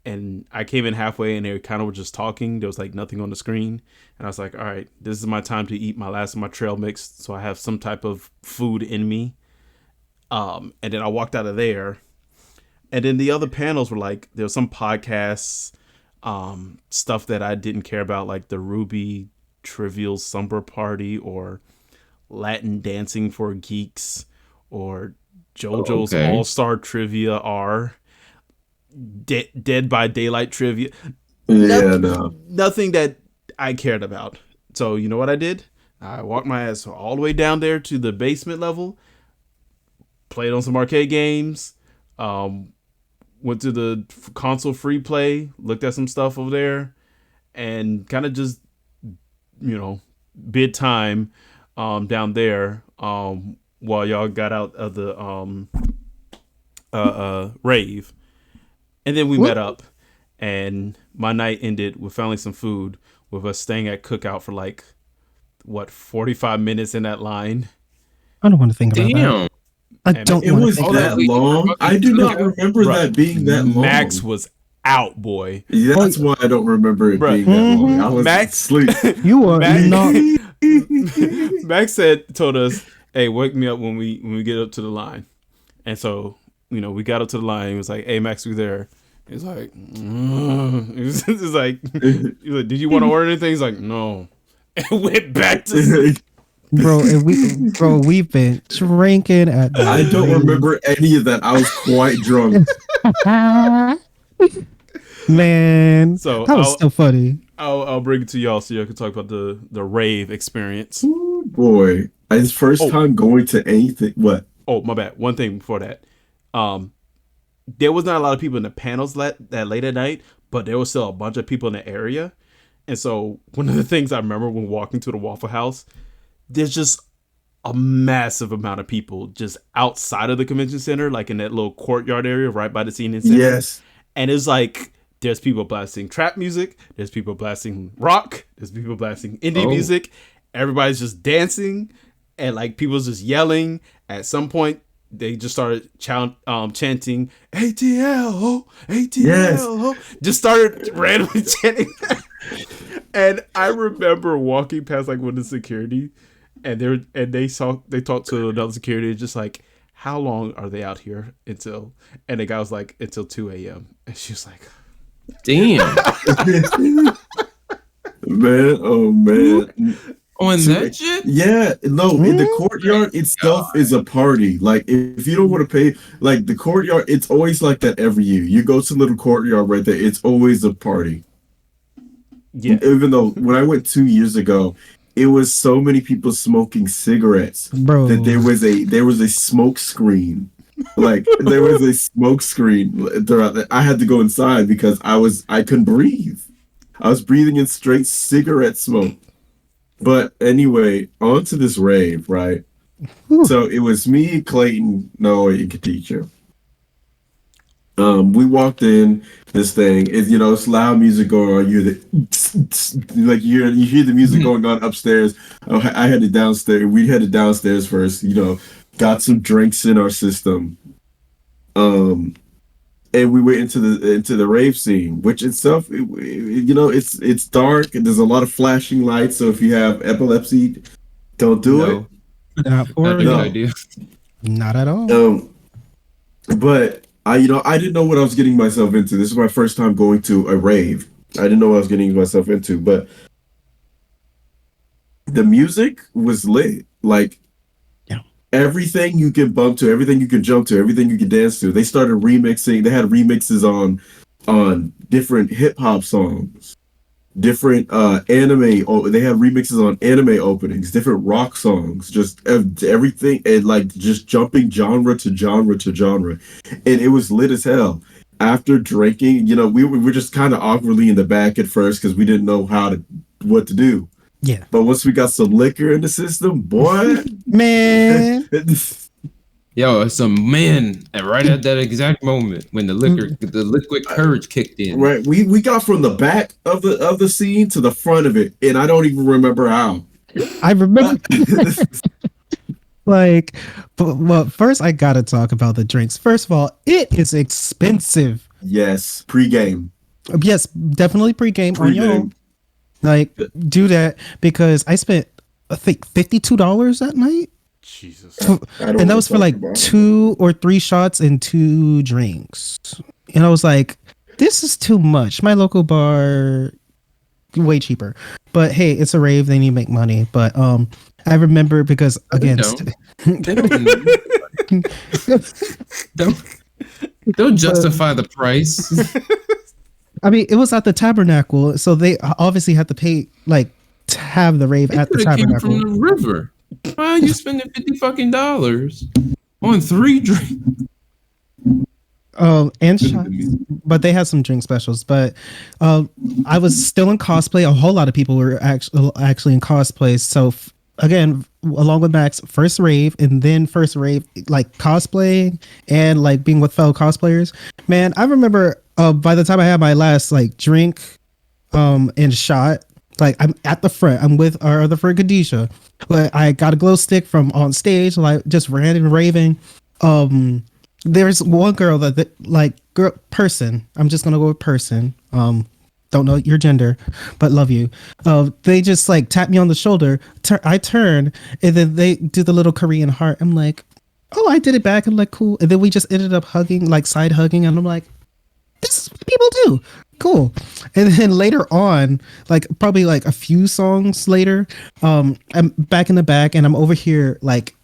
and I came in halfway and they kind of were just talking. There was nothing on the screen, and I was like, all right, this is my time to eat my last of my trail mix, so I have some type of food in me. And then I walked out of there, and then the other panels were there was some podcasts, stuff that I didn't care about, like the Ruby Trivial Slumber Party or Latin Dancing for Geeks or JoJo's All-Star Trivia R, Dead by Daylight Trivia. Nothing that I cared about. So you know what I did? I walked my ass all the way down there to the basement level, played on some arcade games, went to the console free play, looked at some stuff over there, and kind of just, bid time down there while y'all got out of the rave. And then we met up, and my night ended with finally some food, with us staying at Cookout for 45 minutes in that line. I don't want to think about that. I don't it want to was think that long. I do not remember that being that long. Max was out, boy. Yeah, that's why I don't remember it being that long. I was asleep. You are not. Max told us, hey, wake me up when we get up to the line. And so, we got up to the line. He was like, hey, Max, we there. He's like, it's like, he's like, did you want to order anything? He's like, no. And went back to sleep. We've been drinking at the I don't remember any of that. I was quite drunk. Man, so that was so funny. I'll bring it to y'all so y'all can talk about the rave experience. Ooh, boy, it's first time going to anything. What? Oh, my bad. One thing before that. There was not a lot of people in the panels that late at night, but there was still a bunch of people in the area. And so one of the things I remember when walking to the Waffle House, there's just a massive amount of people just outside of the convention center, like in that little courtyard area right by the scene center. Yes. And it's like, there's people blasting trap music. There's people blasting rock. There's people blasting indie music. Everybody's just dancing and like people's just yelling. At some point, they just started chanting ATL, ATL. Yes. Just started randomly chanting that. And I remember walking past like one of the security, and they talked to another security, just like, how long are they out here until? And the guy was like, until 2 a.m. And she was like, damn. Man, oh man. On that shit? Yeah, no, in the courtyard itself is a party. Like, if you don't want to pay, like, the courtyard, it's always like that every year. You go to the little courtyard right there, it's always a party. Yeah. Even though when I went 2 years ago, it was so many people smoking cigarettes, bro, that there was a smoke screen. Like, there was a smoke screen. I had to go inside because I couldn't breathe. I was breathing in straight cigarette smoke. But anyway, on to this rave, right? So it was me, Clayton, Noah, and Khadijah. We walked in this thing. It's loud music going on. You hear the music going on upstairs. I headed downstairs. We headed downstairs first. Got some drinks in our system. And we went into the rave scene, which itself, it's dark and there's a lot of flashing lights. So if you have epilepsy, don't do it. Not for Not a good idea. Not at all. But I didn't know what I was getting myself into. This is my first time going to a rave. I didn't know what I was getting myself into, but the music was lit. Like, everything you can bump to, everything you can jump to, everything you can dance to. They started remixing. They had remixes on different hip hop songs, different anime. They had remixes on anime openings, different rock songs, just everything, and like just jumping genre to genre to genre, and it was lit as hell. After drinking, we were just kind of awkwardly in the back at first because we didn't know what to do. Yeah. But once we got some liquor in the system, boy, man. Yo, some man, and right at that exact moment when the liquid courage kicked in. Right. We got from the back of the scene to the front of it, and I don't even remember how. I remember well, first I gotta talk about the drinks. First of all, it is expensive. Yes, pre-game. Yes, definitely pre-game on your own. Like, do that, because I spent, I think, $52 that night. Jesus. And that was for like 2 or 3 shots and 2 drinks. And I was like, this is too much. My local bar, way cheaper. But hey, it's a rave. They need to make money. But I remember because, again, don't justify the price. I mean, it was at the Tabernacle, so they obviously had to pay, like, to have the rave at the Tabernacle. Came from the river. Why are you spending $50 on 3 drinks? And shots, but they had some drink specials. But I was still in cosplay. A whole lot of people were actually in cosplay. So again, along with Max, first rave, and then first rave, like cosplay and like being with fellow cosplayers. Man, I remember by the time I had my last like drink and shot, like I'm at the front. I'm with our other friend Khadijah. But I got a glow stick from on stage, like just ran and raving. There's one girl person. I'm just gonna go with person. don't know your gender, but love you. They just like tap me on the shoulder. I turn, and then they do the little Korean heart. I'm like, oh, I did it back. I'm like, cool. And then we just ended up hugging, like side hugging, and I'm like, this is what people do. Cool. And then later on, like probably like a few songs later, I'm back in the back, and I'm over here like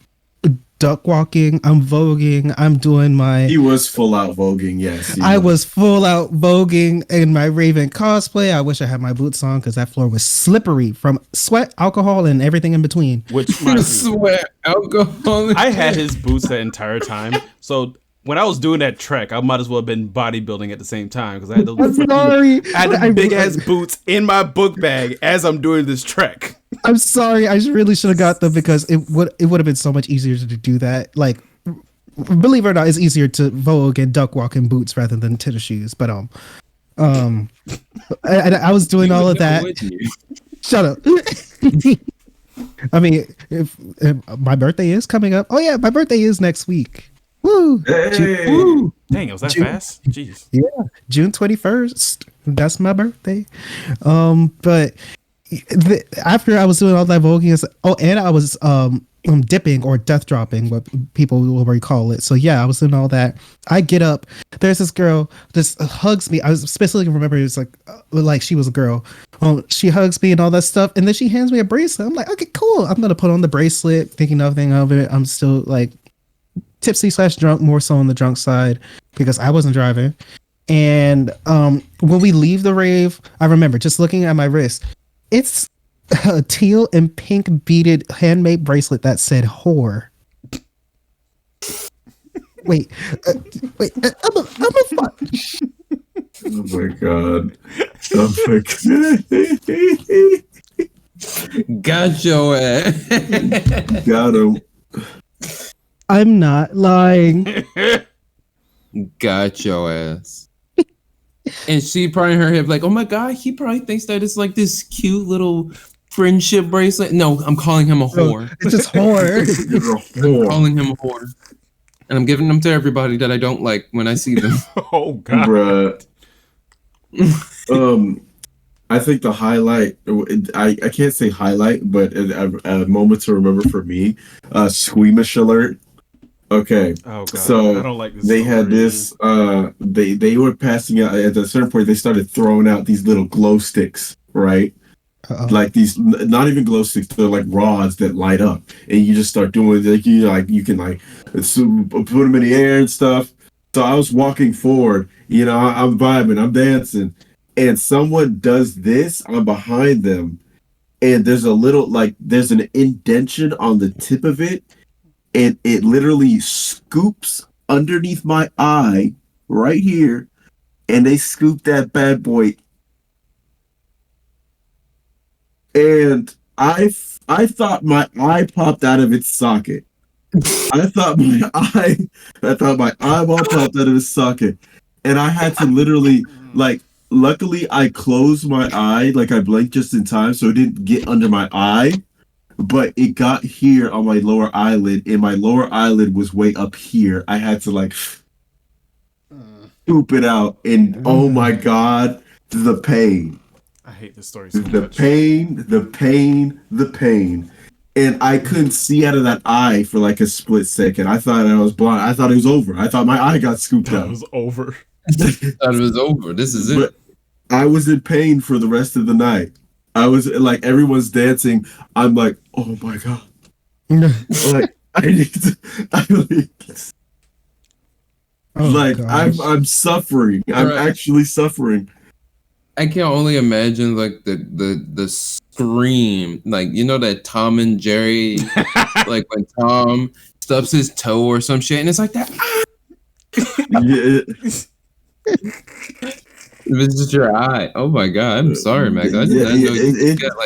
duck walking, I'm voguing, I'm doing my... He was full out voguing, yes. I was full out voguing in my Raven cosplay. I wish I had my boots on because that floor was slippery from sweat, alcohol, and everything in between. Which sweat, alcohol. I had his boots the entire time. So when I was doing that trek, I might as well have been bodybuilding at the same time because I had those big ass boots in my book bag as I'm doing this trek. I'm sorry. I really should have got them because it would have been so much easier to do that. Like, believe it or not, it's easier to vogue and duck walk in boots rather than tennis shoes. But I was doing all of that. Shut up. I mean, if my birthday is coming up. Oh yeah, my birthday is next week. Woo! Hey. Woo! Dang, it was that fast? Jeez. Yeah, June 21st. That's my birthday. But after I was doing all that voguing, and I was dipping or death dropping, what people will recall it. So yeah, I was doing all that. I get up. There's this girl just hugs me. I was specifically remembering it's like she was a girl. She hugs me and all that stuff, and then she hands me a bracelet. I'm like, okay, cool. I'm gonna put on the bracelet, thinking nothing of it. I'm still like tipsy/drunk, more so on the drunk side because I wasn't driving. And when we leave the rave, I remember just looking at my wrist. It's a teal and pink beaded handmade bracelet that said whore. Wait, I'm a fuck. Oh my god. Oh my god. Got your ass. Got him. I'm not lying. Got your ass. And she probably in her head like, oh my god, he probably thinks that it's like this cute little friendship bracelet. No, I'm calling him a whore. It's just whore. I'm calling him a whore. And I'm giving them to everybody that I don't like when I see them. Oh god. Bruh. I think the highlight, I can't say highlight, but a moment to remember for me, Squeamish Alert. Okay. Oh god. So I don't like this. they had this. They were passing out at a certain point. They started throwing out these little glow sticks, right? Uh-oh. Like these, not even glow sticks. They're like rods that light up, and you just start doing like you can like put them in the air and stuff. So I was walking forward. I'm vibing. I'm dancing, and someone does this. I'm behind them, and there's a little there's an indentation on the tip of it. And it literally scoops underneath my eye right here, and they scoop that bad boy. And I thought my eye popped out of its socket. I thought my eyeball popped out of its socket, and I had to literally luckily I closed my eye, I blinked just in time, so it didn't get under my eye. But it got here on my lower eyelid, and my lower eyelid was way up here. I had to scoop it out, and oh my god, the pain. I hate this story so the much. The pain. And I couldn't see out of that eye for a split second. I thought I was blind. I thought it was over. I thought my eye got scooped out. It was over. I thought it was over. This is it. But I was in pain for the rest of the night. I was everyone's dancing. I'm like, oh my god. I need to. I'm suffering. I'm actually suffering. I can only imagine the scream, that Tom and Jerry, when Tom stubs his toe or some shit, and it's like that. Yeah. It's just your eye. Oh my god! I'm sorry, Max. I didn't know you got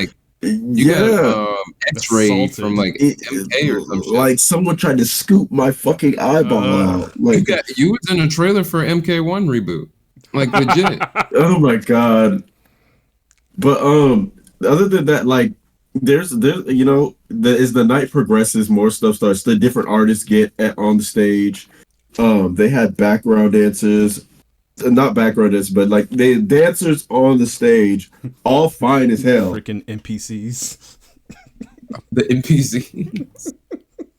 X-ray from MK or some shit. Someone tried to scoop my fucking eyeball out. You was in a trailer for MK1 reboot. Legit. Oh my god. But other than that, there's as the night progresses, more stuff starts. The different artists get on the stage. They had background dancers. not background dancers, but like the dancers on the stage, all fine as hell. Freaking NPCs. The NPC.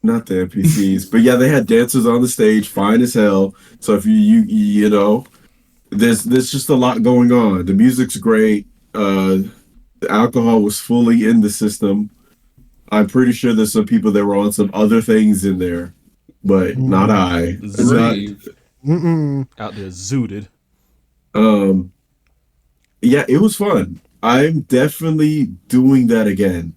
Not the NPCs, but yeah, they had dancers on the stage, fine as hell. So if you know, there's just a lot going on. The music's great. The alcohol was fully in the system. I'm pretty sure there's some people that were on some other things in there, but not I. Out there zooted. Yeah, it was fun. I'm definitely doing that again.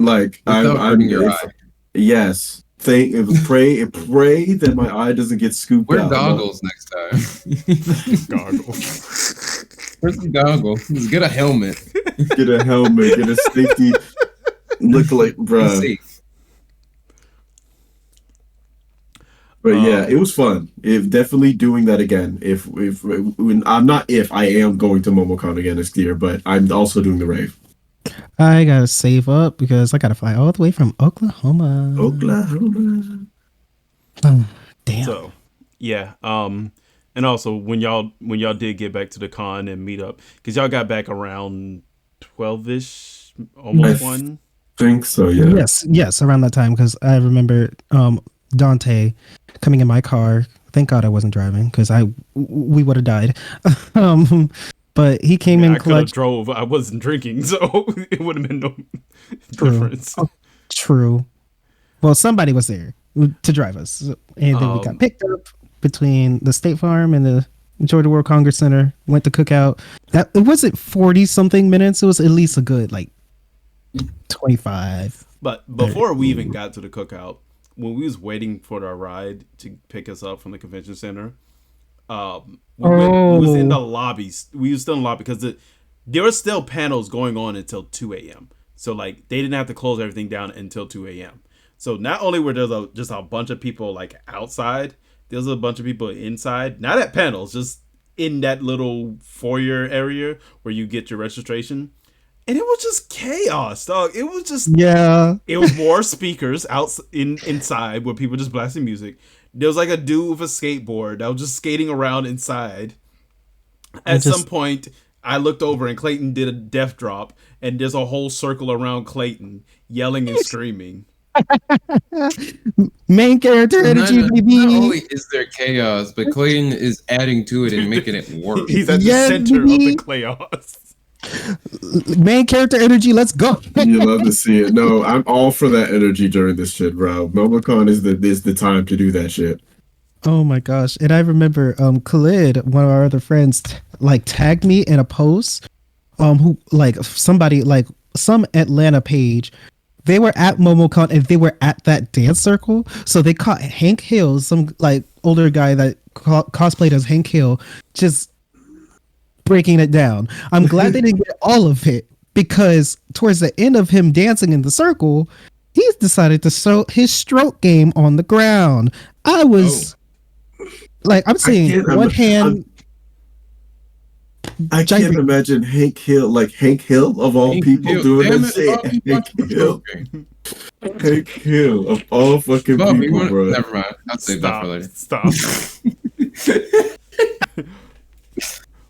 Like I'm your eye. Yes. Pray that my eye doesn't get scooped Wear out. goggles next time. Goggles. Wear some goggles. Just get a helmet. Get a helmet. Get a safety. Look like, bruh. Safe. But yeah, it was fun. If definitely doing that again. I am going to Momocon again next year, but I'm also doing the rave. I gotta save up because I gotta fly all the way from Oklahoma. Oh, damn. So, yeah. And also when y'all did get back to the con and meet up, because y'all got back around 12-ish, almost 1. Think so, yeah. Yes, around that time because I remember Dante coming in my car. Thank God I wasn't driving because we would have died. But he came in I could have clutch. drove. I wasn't drinking, so it would have been no difference. Oh, true. Well, somebody was there to drive us, and then we got picked up between the State Farm and the Georgia World Congress Center. Went to Cookout. That it wasn't 40 something minutes. It was at least a good 25. But before we even got to the Cookout, when we was waiting for our ride to pick us up from the convention center, we was in the lobbies. We was still in the lobby because there were still panels going on until 2 a.m. So they didn't have to close everything down until 2 a.m. So not only were there just a bunch of people outside, there's a bunch of people inside, not at panels, just in that little foyer area where you get your registration. And it was just chaos, dog. It was just It was more speakers inside where people just blasting music. There was a dude with a skateboard that was just skating around inside. At some point, I looked over and Clayton did a death drop, and there's a whole circle around Clayton yelling and screaming. Main character energy, baby. Not only is there chaos, but Clayton is adding to it and making it worse. He's at the center of the chaos. Main character energy, let's go. You love to see it. No, I'm all for that energy during this shit, bro. Momocon is the time to do that shit. Oh my gosh. And I remember Khalid, one of our other friends, tagged me in a post who somebody some Atlanta page. They were at Momocon and they were at that dance circle. So they caught Hank Hill, some older guy that cosplayed as Hank Hill, just breaking it down. I'm glad they didn't get all of it because towards the end of him dancing in the circle, he's decided to show his stroke game on the ground. I was I'm seeing one hand. I can't imagine Hank Hill, Hank Hill of all people doing this shit. Hank Hill of all fucking people, bro. Never mind. I'll save that for later. Stop.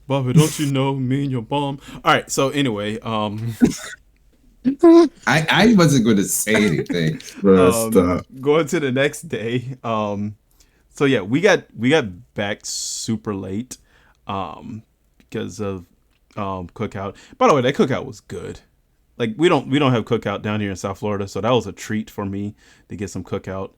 Bobby, don't you know me and your bomb? All right. So anyway, I wasn't going to say anything. Stop. Going to the next day. So yeah, we got back super late, because of Cookout. By the way, that Cookout was good. We don't have Cookout down here in South Florida, so that was a treat for me to get some Cookout.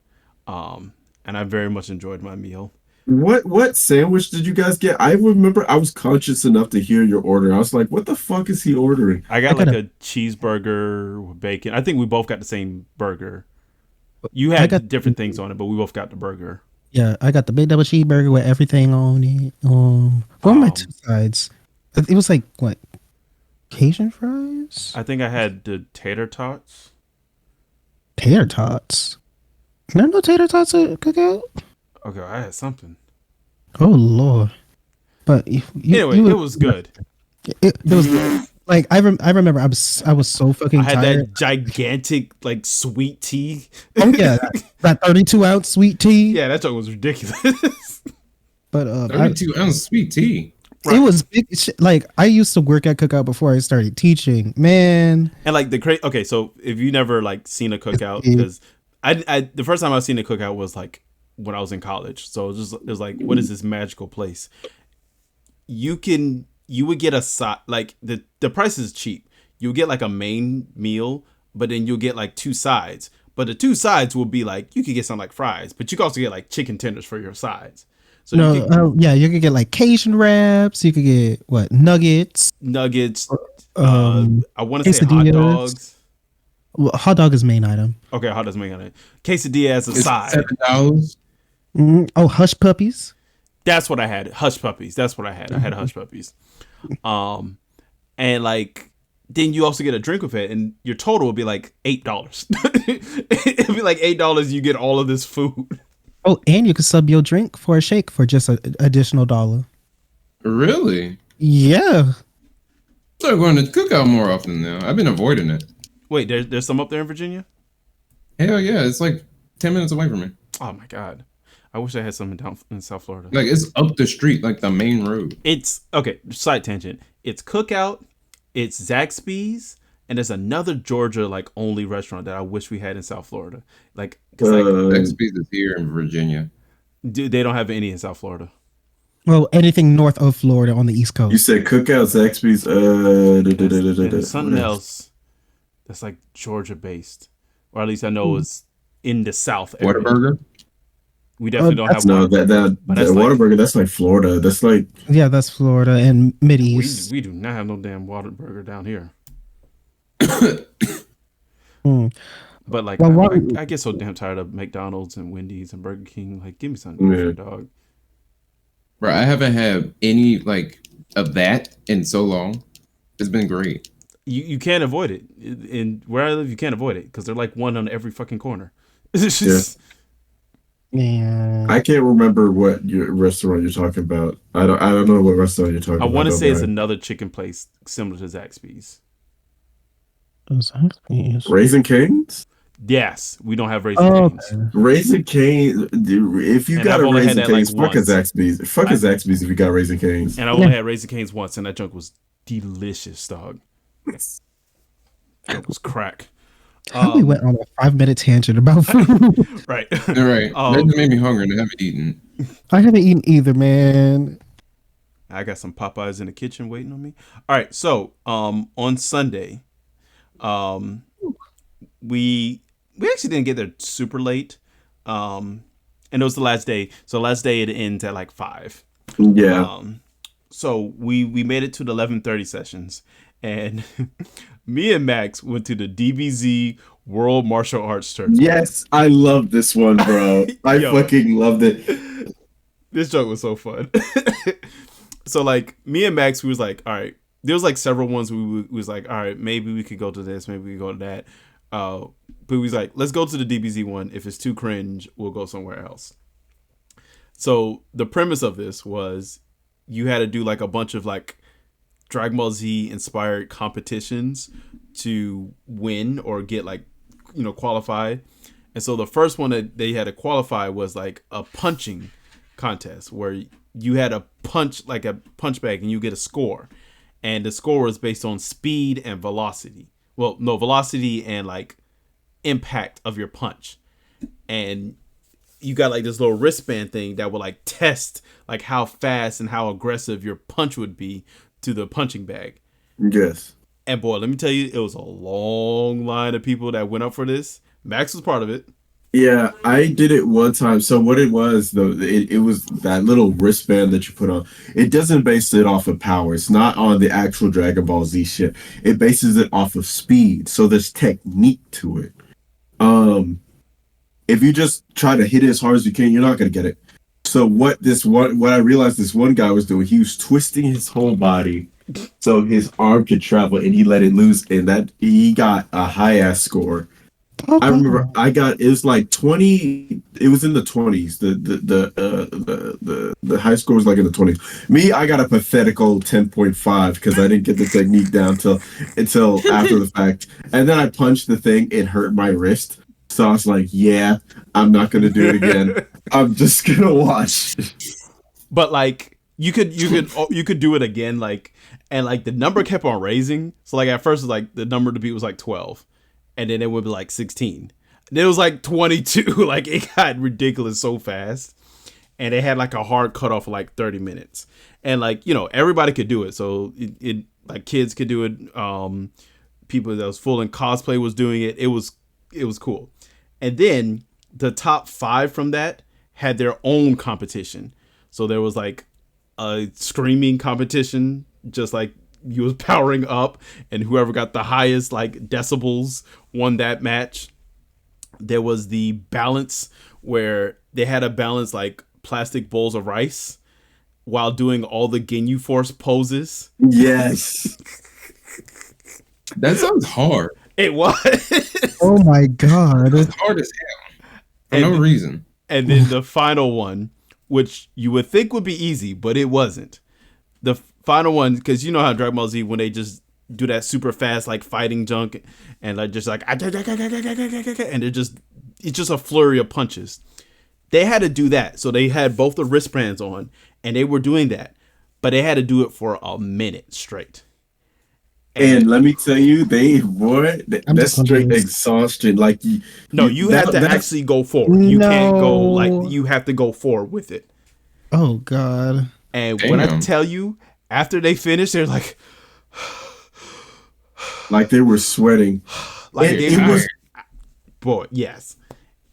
And I very much enjoyed my meal. What sandwich did you guys get? I remember I was conscious enough to hear your order. I was like, what the fuck is he ordering? I got a cheeseburger with bacon. I think we both got the same burger. You had different things on it, but we both got the burger. Yeah, I got the big double cheeseburger with everything on it. What were my two sides? It was what? Cajun fries? I think I had the tater tots. Tater tots? There are no tater tots at Cookout? Okay, I had something. Oh Lord! But anyway, it was good. It was I remember I was so fucking tired. I had that gigantic sweet tea. Oh yeah, that 32-ounce sweet tea. Yeah, that joke was ridiculous. But 32-ounce sweet tea. Right. it was big. Like I used to work at Cookout before I started teaching. Man, And like okay, so if you never like seen a cookout, because I the first time I seen a cookout was like when I was in college. So it was like, what is this magical place? You would get a side, like the price is cheap. You'll get like a main meal, but then you'll get like two sides. But the two sides will be like, you could get something like fries, but you could also get like chicken tenders for your sides. So you could get like Cajun wraps. You could get nuggets. I want to say hot dogs. Well, hot dog is main item. Okay, hot dogs main item. Quesadilla as a side. $7. Oh, hush puppies. That's what I had. Hush puppies. That's what I had. I had hush puppies. And like then you also get a drink with it, and your total would be like $8. It'd be like $8. You get all of this food. Oh, and you could sub your drink for a shake for just an additional $1. Really? Yeah. I'm going to Cookout more often now. I've been avoiding it. Wait, there's some up there in Virginia? Hell yeah, it's like 10 minutes away from me. Oh my god. I wish I had something down in South Florida. Like it's up the street, like the main road. It's okay, side tangent. It's Cookout, it's Zaxby's, and there's another Georgia like only restaurant that I wish we had in South Florida. Like, cause Zaxby's is here in Virginia. They don't have any in South Florida. Well, anything north of Florida on the East Coast. You said Cookout, Zaxby's, There's something else that's like Georgia based, or at least I know it's in the South area. Whataburger? We definitely don't have no Whataburger. that Whataburger. That's like Florida. That's like that's Florida and Mideast. We do not have no damn Whataburger down here. But like, I get so damn tired of McDonald's and Wendy's and Burger King. Like, give me something different, dog. Bro, I haven't had any like of that in so long. It's been great. You can't avoid it. In where I live, you can't avoid it because they're like one on every fucking corner. It's just. Yeah. I can't remember what your restaurant you're talking about. I don't know what restaurant you're talking about. I want to say it's another chicken place similar to Zaxby's. Zaxby's. Raising Cane's? Yes, we don't have Raising Cane's. Okay. Raising Cane's. If you got a Raising Cane's, like fuck a Zaxby's. Fuck a Zaxby's if you got Raising Cane's. And I only had Raising Cane's once, and that junk was delicious, dog. It was crack. We went on a 5-minute tangent about food. Right. All right. That made me hungry and I haven't eaten. I haven't eaten either, man. I got some Popeyes in the kitchen waiting on me. All right. So, on Sunday, we actually didn't get there super late. And it was the last day. So last day it ends at like 5. Yeah. So we made it to the 11:30 sessions, and me and Max went to the DBZ World Martial Arts Tournament. Yes, I love this one, bro. I fucking loved it. This joke was so fun. So like me and Max, we was like, all right. There was like several ones we was like, all right, maybe we could go to this, maybe we could go to that. But we was like, let's go to the DBZ one. If it's too cringe, we'll go somewhere else. So the premise of this was you had to do like a bunch of like Dragon Ball Z inspired competitions to win or get like, qualified. And so the first one that they had to qualify was like a punching contest where you had a punch, like a punch bag, and you get a score. And the score was based on speed and velocity. Well, no, velocity and like impact of your punch. And you got like this little wristband thing that would like test like how fast and how aggressive your punch would be to the punching bag. Yes. And boy, let me tell you, it was a long line of people that went up for this. Max was part of it. Yeah, I did it one time. So what it was, though, it was that little wristband that you put on. It doesn't base it off of power. It's not on the actual Dragon Ball Z shit. It bases it off of speed. So there's technique to it. If you just try to hit it as hard as you can, you're not gonna get it. So what I realized this one guy was doing, he was twisting his whole body so his arm could travel, and he let it loose, and that he got a high ass score. I remember it was like 20. It was in the 20s. The high score was like in the 20s. Me, I got a pathetical 10.5 because I didn't get the technique down until after the fact. And then I punched the thing. It hurt my wrist. So I was like, yeah, I'm not gonna do it again. I'm just gonna watch. but like you could do it again, like, and like the number kept on raising. So like at first it was like the number to beat was like 12, and then it would be like 16. And it was like 22. Like it got ridiculous so fast, and they had like a hard cutoff of like 30 minutes, and like everybody could do it. So it like kids could do it. People that was full in cosplay was doing it. It was cool, and then the top 5 from that had their own competition. So there was like a screaming competition, just like you was powering up, and whoever got the highest like decibels won that match. There was the balance, where they had to balance like plastic bowls of rice while doing all the Ginyu Force poses. Yes. That sounds hard. It was. Oh my god. It's hard as hell. For no reason. And then the final one, which you would think would be easy, but it wasn't. The final one, because you know how Dragon Ball Z, when they just do that super fast like fighting junk, and like just like, and it's just a flurry of punches. They had to do that, so they had both the wristbands on, and they were doing that, but they had to do it for a minute straight. And let me tell you, that's straight exhaustion. Like, you have to actually go forward. You can't go like, you have to go forward with it. Oh god. And when I tell you, after they finished, they're like they were sweating. Like it was, boy, yes.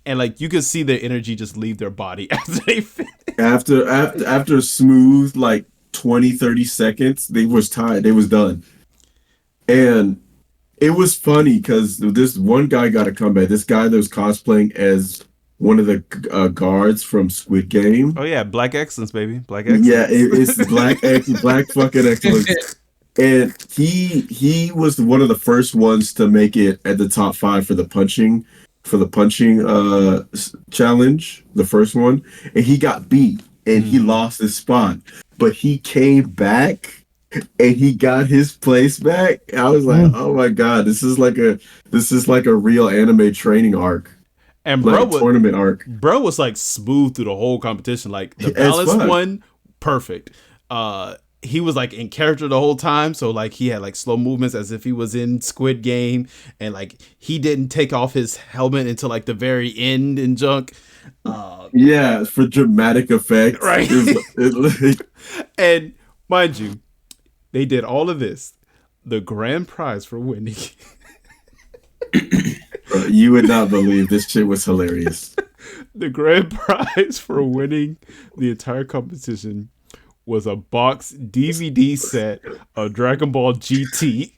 And like you could see their energy just leave their body after they finished. After a smooth like 20-30 seconds, they was tired. They was done. And it was funny because this one guy got a comeback. This guy that was cosplaying as one of the guards from Squid Game. Oh yeah, Black Excellence, baby. Black Excellence. Yeah, it's Black fucking Excellence. And he was one of the first ones to make it at the top 5 for the punching challenge, the first one. And he got beat and he lost his spot. But he came back and he got his place back. I was like, oh my god, this is like a real anime training arc. And like tournament arc. Bro was like smooth through the whole competition. Like the balance one, perfect. He was like in character the whole time, so like he had like slow movements as if he was in Squid Game, and like he didn't take off his helmet until like the very end and junk. Yeah, for dramatic effect, right? And mind you, they did all of this. The grand prize for winning. Bro, you would not believe this shit was hilarious. The grand prize for winning the entire competition was a box DVD set of Dragon Ball GT.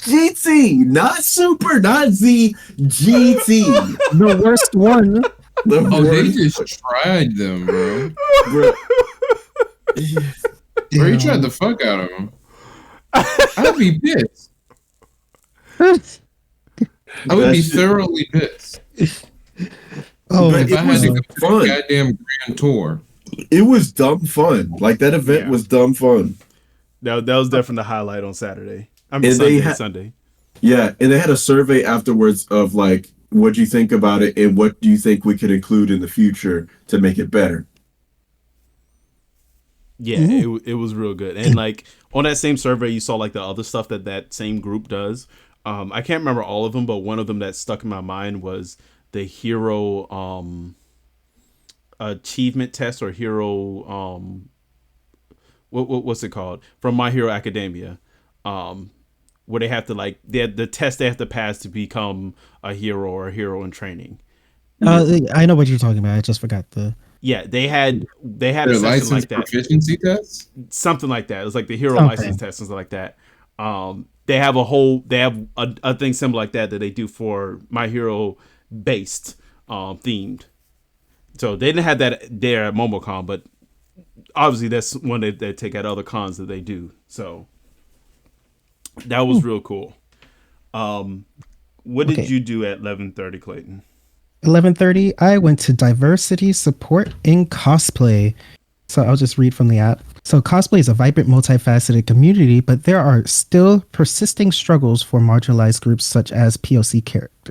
GT, not Super, not Z, GT. The worst one. They just tried them, bro. Bro, you tried the fuck out of them. I'd be pissed. I would be thoroughly pissed. Oh, if I had to go to the goddamn grand tour. It was dumb fun. Like that event was dumb fun. That was definitely the highlight on Saturday. I mean Sunday. Yeah, and they had a survey afterwards of like, what do you think about it, and what do you think we could include in the future to make it better? Yeah, it was real good. And like on that same survey, you saw like the other stuff that same group does. I can't remember all of them, but one of them that stuck in my mind was the hero achievement test, or hero what's it called, from My Hero Academia, where they have to like the test they have to pass to become a hero or a hero in training. I know what you're talking about. I just forgot the. Yeah, they had their a license like that, proficiency test, something like that. It was like the hero license test and stuff like that. They have a thing similar like that they do for My Hero based themed. So they didn't have that there at Momocon, but obviously that's one they take at other cons that they do. So that was real cool. What did you do at 11:30, Clayton? 11:30, I went to diversity support in cosplay. So I'll just read from the app. So cosplay is a vibrant, multifaceted community, but there are still persisting struggles for marginalized groups such as POC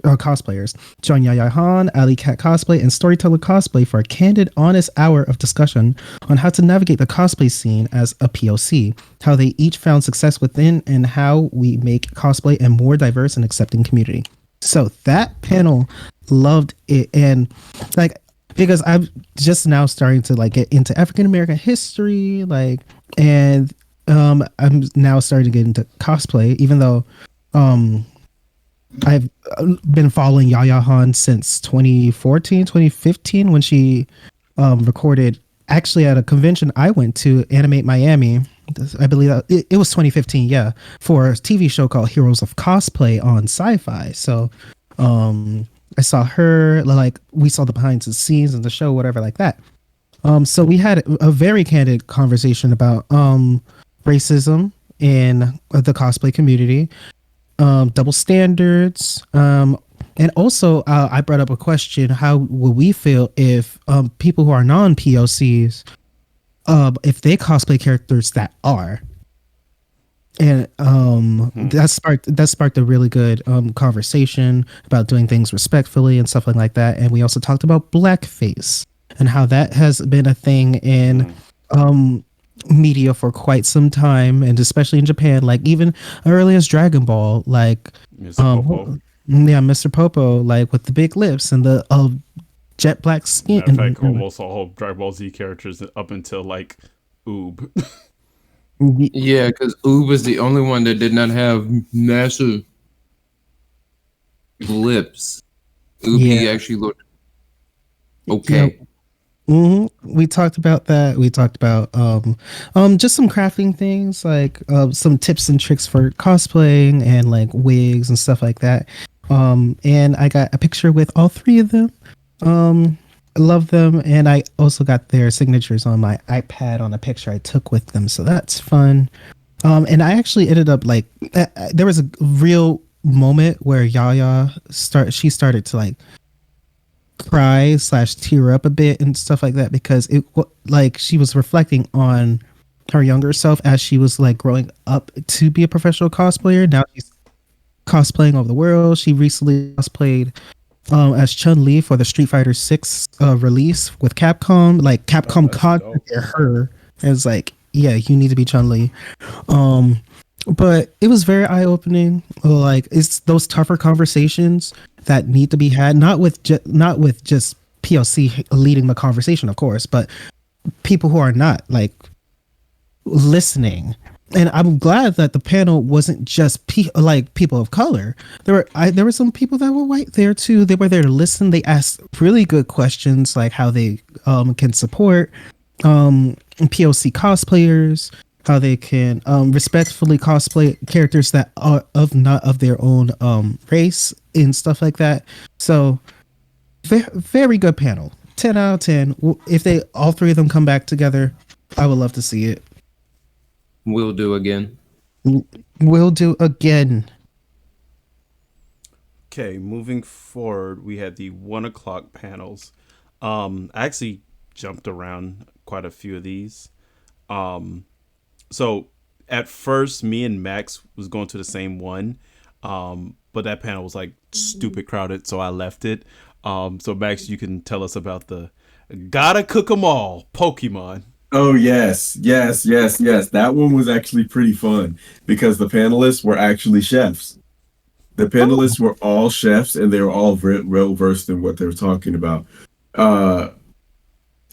cosplayers. Join Yaya Han, Alley Cat Cosplay, and Storyteller Cosplay for a candid, honest hour of discussion on how to navigate the cosplay scene as a POC, how they each found success within, and how we make cosplay a more diverse and accepting community. So that panel loved it, and like, because I'm just now starting to like get into African American history, like, and I'm now starting to get into cosplay, even though I've been following Yaya Han since 2014, 2015, when she recorded actually at a convention I went to, Animate Miami. I believe it was 2015, yeah, for a TV show called Heroes of Cosplay on Sci-Fi. So I saw her, like, we saw the behind the scenes in the show, whatever, like that. So we had a very candid conversation about racism in the cosplay community, double standards, and also I brought up a question: how would we feel if people who are non-POCs, if they cosplay characters that are? And that sparked a really good conversation about doing things respectfully and stuff like that. And we also talked about blackface and how that has been a thing in media for quite some time, and especially in Japan, like even early as Dragon Ball, like Mr. Popo, like with the big lips and the jet black skin. In fact, almost all Dragon Ball Z characters up until like Oob. Yeah, because Oob was the only one that did not have massive lips. Oob, he actually looked okay. Yeah. We talked about that. We talked about just some crafting things, like some tips and tricks for cosplaying and like wigs and stuff like that. And I got a picture with all three of them. I love them, and I also got their signatures on my iPad on a picture I took with them, so that's fun. And I actually ended up like there was a real moment where Yaya started to like cry / tear up a bit and stuff like that, because it like she was reflecting on her younger self as she was like growing up to be a professional cosplayer. Now she's cosplaying over the world. She recently cosplayed as Chun-Li for the Street Fighter 6 release with Capcom. Like Capcom contacted her and was like, yeah, you need to be Chun-Li. But it was very eye-opening. Like, it's those tougher conversations that need to be had, not with just POC leading the conversation, of course, but people who are not like listening. And I'm glad that the panel wasn't just people of color. There were some people that were white there too. They were there to listen. They asked really good questions, like how they can support POC cosplayers, how they can respectfully cosplay characters that are not of their own race and stuff like that. So very good panel. 10 out of 10. If all three of them come back together, I would love to see it. We'll do again. We'll do again. Okay, moving forward, we had the 1 o'clock panels. I actually jumped around quite a few of these. So at first, me and Max was going to the same one, but that panel was like stupid crowded, so I left it. So Max, you can tell us about the gotta cook 'em all Pokemon. Oh, yes. That one was actually pretty fun because the panelists were actually chefs. The panelists were all chefs, and they were all well versed in what they were talking about.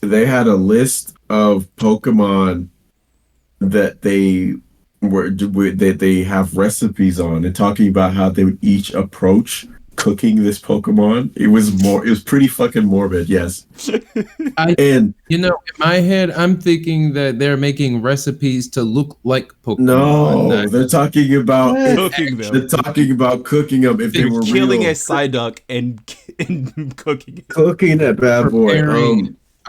They had a list of Pokemon that they have recipes on, and talking about how they would each approach cooking this Pokemon. It was pretty fucking morbid, yes. In my head, I'm thinking that they're making recipes to look like Pokemon. No, they're talking about cooking them. They're talking about cooking them if they were killing real. a Psyduck and cooking it. Cooking that bad boy.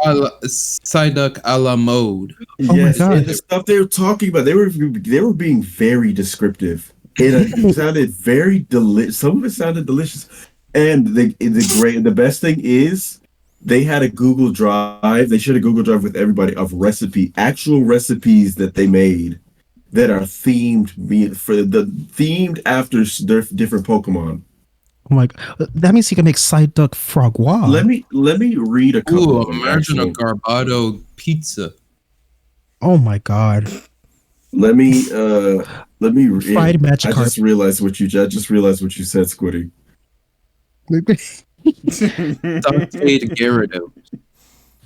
Psyduck a la mode. Yes, and the stuff they were talking about, they were being very descriptive. It sounded very delicious. Some of it sounded delicious, and the best thing is they had a Google Drive. They shared a Google Drive with everybody of actual recipes that they made that are themed after their different Pokemon. Oh my god. That means you can make side duck frogwa. Let me read a couple Ooh, of them. imagine a Actually. Garbado pizza. Oh my god. Let me Fried Magikarp. I just realized what you said, Squiddy. Sauteed Gyarados.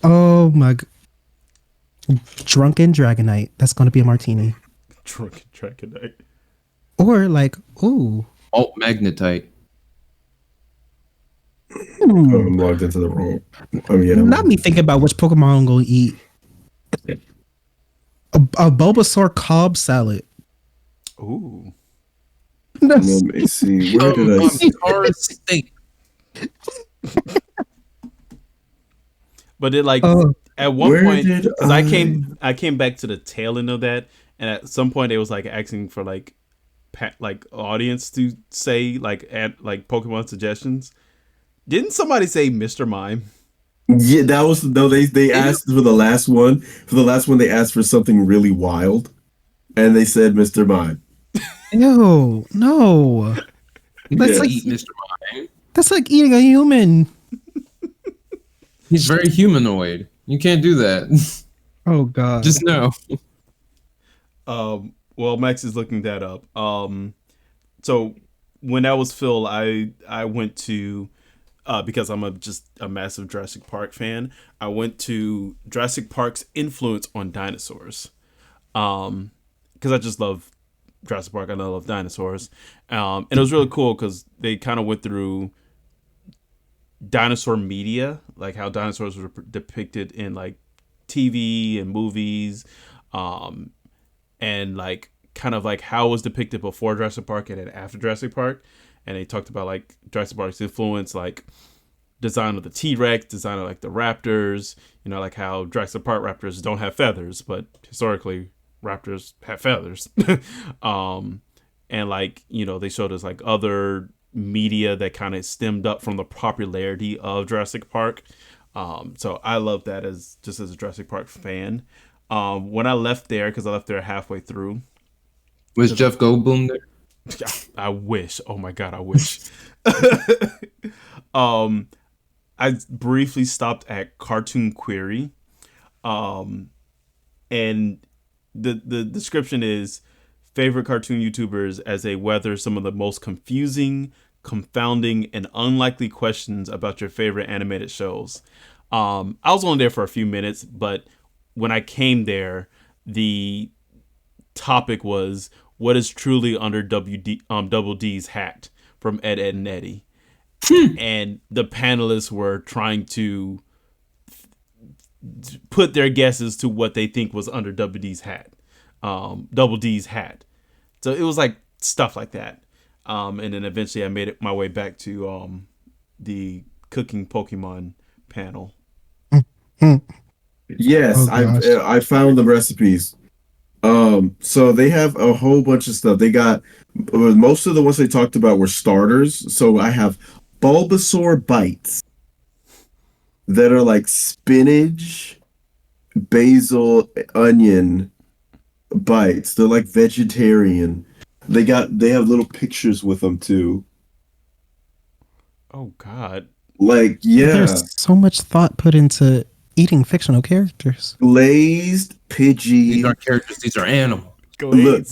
Oh my god. Drunken Dragonite. That's gonna be a martini. Drunken Dragonite. Or like, ooh. Alt Magnetite. I'm logged into the wrong. Not me thinking about which Pokemon I'm gonna eat. A Bulbasaur Cobb salad. Ooh. Let me see. Where did I see? Steak. But it like at one point, because I came back to the tail end of that, and at some point it was like asking for like audience to say add Pokemon suggestions. Didn't somebody say Mr. Mime? Yeah, that was they asked for the last one. For the last one, they asked for something really wild, and they said Mr. Mime. No. That's like Eat Mr. Mime. That's like eating a human. He's very humanoid. You can't do that. Oh god. Just know. Well, Max is looking that up. So when that was Phil, I went to because I'm just a massive Jurassic Park fan. I went to Jurassic Park's influence on dinosaurs. Because I just love Jurassic Park. I love dinosaurs. And it was really cool because they kind of went through dinosaur media, like how dinosaurs were depicted in like TV and movies, and like kind of like how it was depicted before Jurassic Park and then after Jurassic Park. And they talked about like Jurassic Park's influence, like design of the T-Rex, design of like the raptors, like how Jurassic Park raptors don't have feathers, but historically raptors have feathers. And like, they showed us like other media that kind of stemmed up from the popularity of Jurassic Park. So I love that as a Jurassic Park fan. When I left there, because I left there halfway through. Was Jeff Goldblum there? I wish. Oh my god, I wish. I briefly stopped at Cartoon Query. And the description is favorite cartoon YouTubers as they weather some of the most confusing, confounding, and unlikely questions about your favorite animated shows. I was only there for a few minutes, but when I came there, the topic was what is truly under Double D's hat from Ed, Ed, and Eddie. And the panelists were trying to put their guesses to what they think was under Double D's hat. So it was like stuff like that. And then eventually I made my way back to the cooking Pokemon panel. Yes, I found the recipes. So they have a whole bunch of stuff. They got most of the ones they talked about were starters. So I have Bulbasaur bites that are like spinach, basil, onion bites. They're like vegetarian. They have little pictures with them too. Oh God. Like, yeah. There's so much thought put into eating fictional characters. Glazed Pidgey. These aren't characters, these are animals. Look,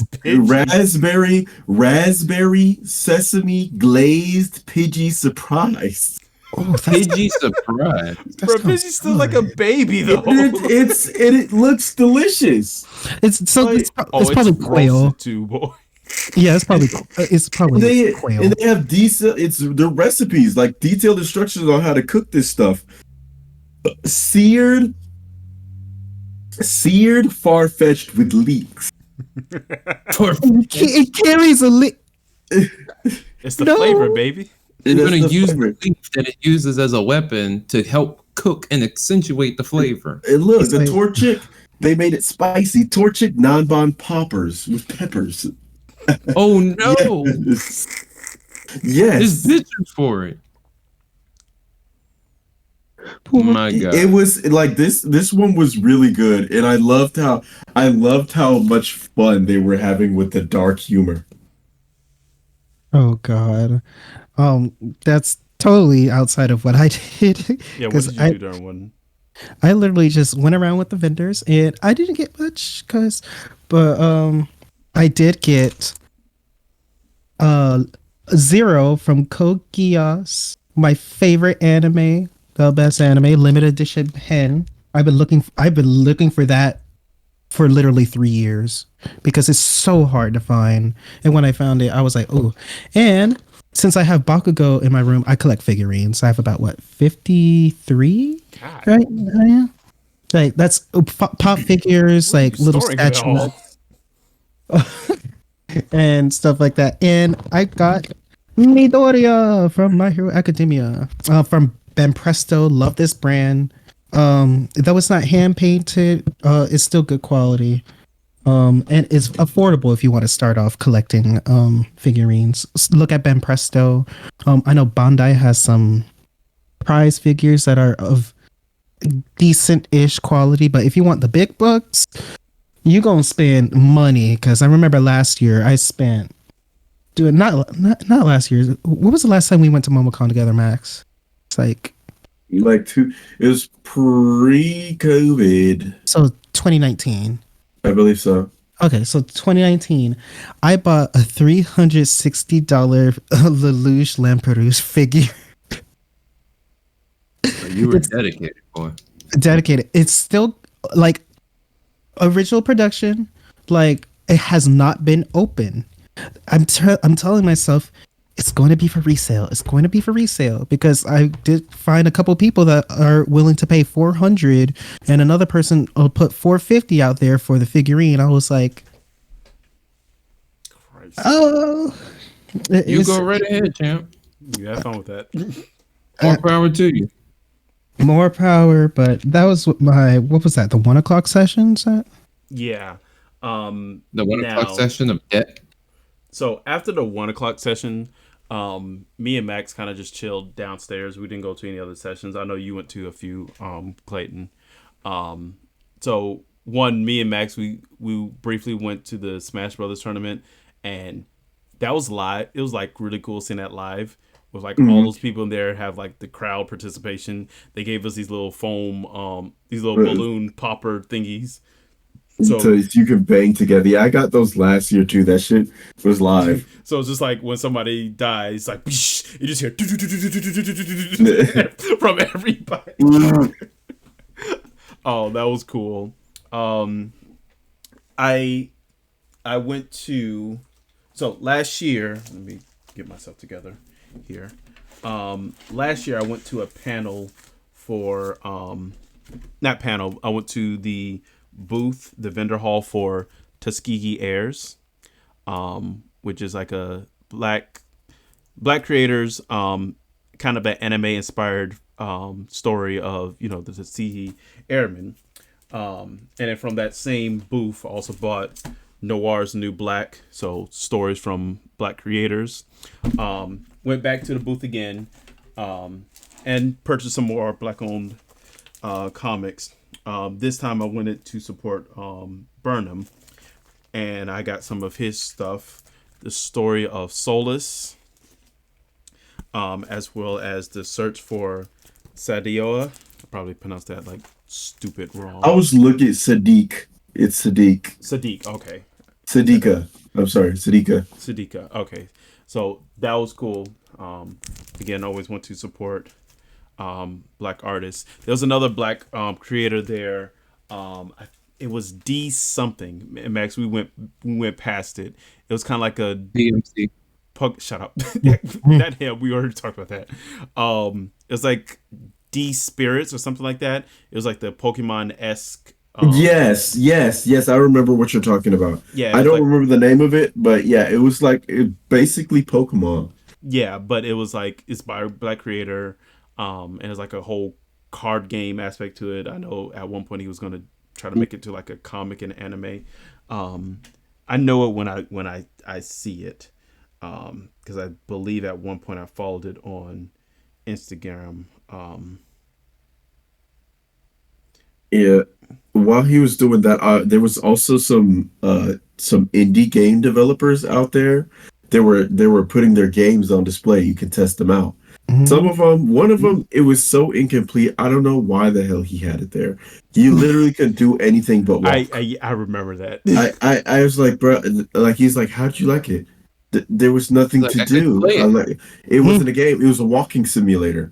raspberry sesame glazed Pidgey surprise. Oh, Pidgey surprise. Bro, Pidgey's still like a baby though. It looks delicious. It's probably quail too, boy. Yeah, it's probably quail. And they have the recipes, like detailed instructions on how to cook this stuff. Seared far-fetched with leeks. It carries a leek. It's the flavor, baby. It's going to use the leaf that it uses as a weapon to help cook and accentuate the flavor. And look, the Torchic, they made it spicy. Torchic non-bond poppers with peppers. Oh no! Yes. There's pictures for it. My It God. was like this one was really good, and I loved how much fun they were having with the dark humor. Oh God. That's totally outside of what I did Yeah, what because did you do during one? I literally just went around with the vendors and I didn't get much but I did get uh Zero from Code Geass, my favorite anime, the best anime, limited edition pen. I've been looking for that for literally 3 years because it's so hard to find. And when I found it, I was like, oh. And since I have Bakugo in my room, I collect figurines. I have about what 53, God, right? Yeah. Like that's pop figures, where are you like little storing it statues all? and stuff like that. And I got Midoriya from My Hero Academia, from Ben Presto. Love this brand. Though it's not hand painted, it's still good quality. And it's affordable if you want to start off collecting figurines. Look at Ben Presto. I know Bandai has some prize figures that are of decent-ish quality, but if you want the big bucks, you gonna spend money. Because I remember last year I spent doing not last year. What was the last time we went to Momocon together, Max? It's like Like two, it was pre-COVID, so 2019. I believe so. Okay, so 2019, I bought a $360 Lelouch Lamperousse figure. You were It's dedicated, boy. dedicated. It's still like original production. Like it has not been open. I'm telling myself it's going to be for resale. It's going to be for resale because I did find a couple people that are willing to pay 400, and another person will put 450 out there for the figurine. I was like, Christ, oh, You it's go right ahead, champ. you have fun with that. More power to you. more power. But that was what was that? The 1 o'clock sessions? Yeah. The 1 o'clock Now, session of debt. so after the 1 o'clock session, me and Max kind of just chilled downstairs. We didn't go to any other sessions. I know you went to a few, Clayton. So me and Max, we briefly went to the Smash Brothers tournament, and that was live. It was like really cool seeing that live with like all those people in there have like the crowd participation. They gave us these little foam, these little balloon popper thingies. So So you can bang together. Yeah, I got those last year too. That shit was live. so it's just like when somebody dies, like you just hear from everybody. Oh, that was cool. I went to last year. Let me get myself together here. Last year I went to a panel for not panel. I went to the booth, the vendor hall for Tuskegee Airs, which is like a black creators, kind of an anime inspired story of the Tuskegee Airmen. And then from that same booth, I also bought Noir's New Black, so stories from black creators. Went back to the booth again, and purchased some more black owned comics. This time I wanted to support Burnham, and I got some of his stuff. The story of Solus, as well as the search for Sadioa. I probably pronounced that like stupid wrong. I was looking at Sadiq. It's Sadiq. Sadiq, okay. Sadiqa. I'm sorry, Sadiqa. Sadiqa, okay. So that was cool. Again, always want to support black artists. There was another black creator there. It was D something. Max, we went past it. It was kind of like a DMC. shut up. That him. We already talked about that. It was like D Spirits or something like that. It was like the Pokemon esque. Yes. I remember what you're talking about. Yeah, I it was don't like, remember the name of it, but yeah, it was like basically Pokemon. yeah, but it was like it's by a black creator, and it's like a whole card game aspect to it. I know at one point he was gonna try to make it to like a comic and anime. I know it when I see it, because I believe at one point I followed it on Instagram. Yeah. While he was doing that, there was also some indie game developers out there. They were putting their games on display. You can test them out. Some Mhm. of them, one of them, it was so incomplete. I don't know why the hell he had it there. You literally couldn't do anything but walk. I remember that. I was like, bro, like he's like, how'd you like it? There was He's nothing like, to I couldn't do. play it. Like, it wasn't a game. It was a walking simulator.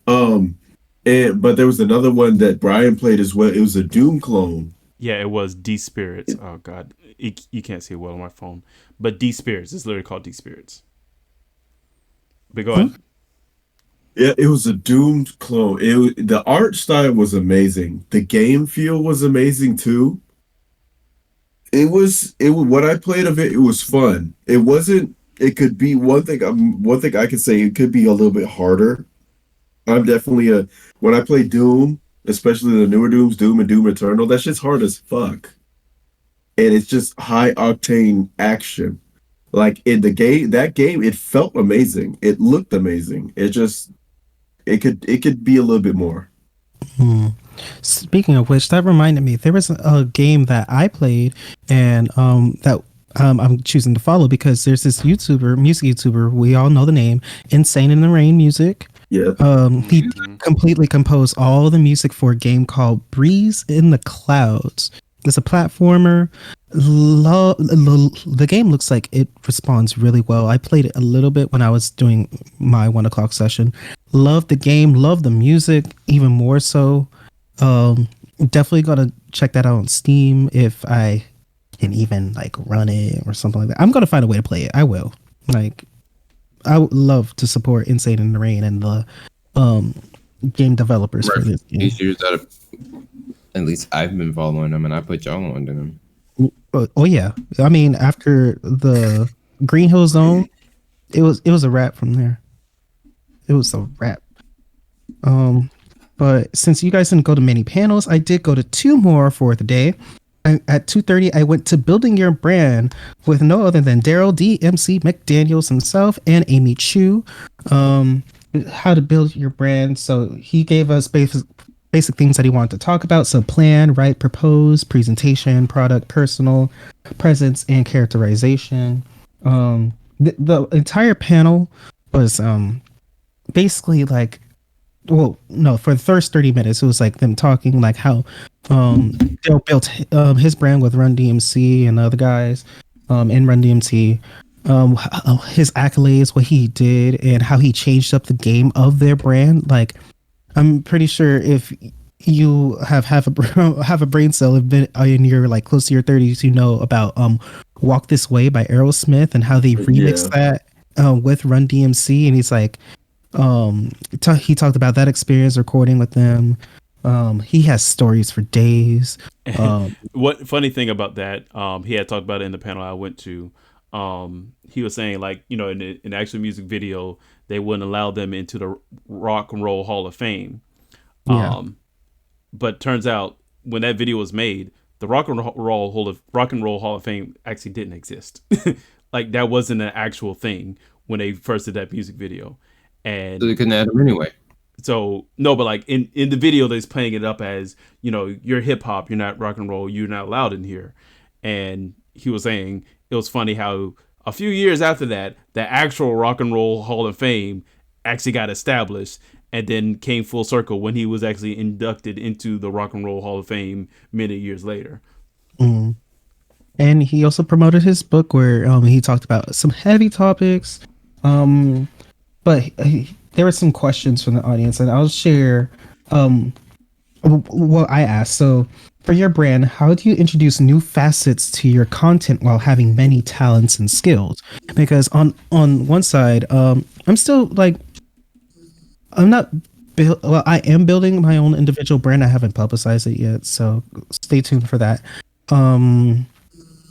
Um, but there was another one that Brian played as well. It was a Doom clone. Yeah, it was D Spirits. Oh God, you can't see it well on my phone, but D Spirits. It's literally called D Spirits. But go ahead. Yeah, it was a doomed clone. The art style was amazing. The game feel was amazing too. It was what I played of it. It was fun. It wasn't. It could be one thing. One thing I could say it could be a little bit harder. I'm definitely a when I play Doom, especially the newer Dooms, Doom and Doom Eternal. That shit's hard as fuck, and it's just high octane action. Like in the game, that game, it felt amazing. It looked amazing. It could be a little bit more. Hmm. Speaking of which, that reminded me, there was a game that I played, and that I'm choosing to follow because there's this music YouTuber, we all know the name, Insane in the Rain Music. Yeah. He Mm-hmm. completely composed all the music for a game called Breeze in the Clouds. It's a platformer. The game looks like it responds really well. I played it a little bit when I was doing my 1 o'clock session. Love the game, love the music, even more so. Definitely gonna check that out on Steam if I can even like run it or something like that. I'm gonna find a way to play it. I will. Like, I would love to support Insane in the Rain and the um game developers for Right. this game. These years that at least I've been following them, and I put y'all on to them. Oh yeah, I mean after the Green Hill Zone, it was a wrap from there. It was a wrap. But since you guys didn't go to many panels, I did go to two more for the day. At 2:30, I went to Building Your Brand with no other than Daryl DMC McDaniels himself and Amy Chu. How to build your brand. So he gave us basic things that he wanted to talk about. So plan, write, propose, presentation, product, personal, presence, and characterization. The entire panel was basically like, well, no, for the first 30 minutes it was like them talking like how Dale built his brand with Run DMC and other guys in Run DMC, his accolades, what he did, and how he changed up the game of their brand. Like, I'm pretty sure if you have a brain cell have been in your like close to your 30s, you know about Walk This Way by Aerosmith and how they remixed that with Run DMC. And he's like, he talked about that experience recording with them. He has stories for days. What funny thing about that? He had talked about it in the panel I went to. He was saying like, you know, in the actual music video, they wouldn't allow them into the Rock and Roll Hall of Fame. Yeah. But turns out when that video was made, the Rock and Roll Hall of Fame actually didn't exist. Like that wasn't an actual thing when they first did that music video. And So they couldn't add them anyway. so no, but like in the video, they're playing it up as, you know, you're hip hop, you're not rock and roll, you're not allowed in here. And he was saying it was funny how a few years after that, the actual Rock and Roll Hall of Fame actually got established, and then came full circle when he was actually inducted into the Rock and Roll Hall of Fame many years later. Mm. And he also promoted his book where he talked about some heavy topics. But there were some questions from the audience, and I'll share what I asked. So, for your brand, how do you introduce new facets to your content while having many talents and skills? Because on one side, I'm still like, I'm not. Well, I am building my own individual brand. I haven't publicized it yet, so stay tuned for that.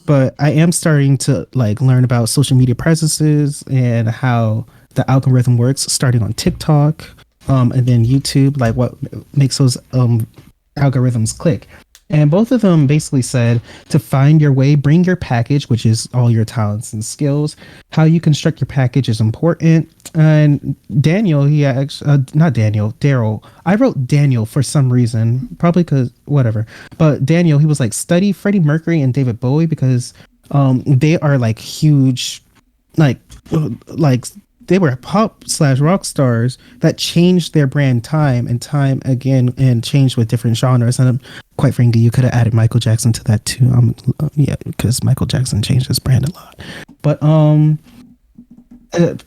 But I am starting to like learn about social media presences and how the algorithm works, starting on TikTok, and then YouTube, like what makes those algorithms click. And both of them basically said to find your way, bring your package, which is all your talents and skills. How you construct your package is important. And Daniel, he actually, not Daniel, Daryl. I wrote Daniel for some reason, probably because whatever. But Daniel, he was like, study Freddie Mercury and David Bowie because they are like huge, like they were pop/rock stars that changed their brand time and time again and changed with different genres. And quite frankly, you could have added Michael Jackson to that too. Yeah, because Michael Jackson changed his brand a lot. But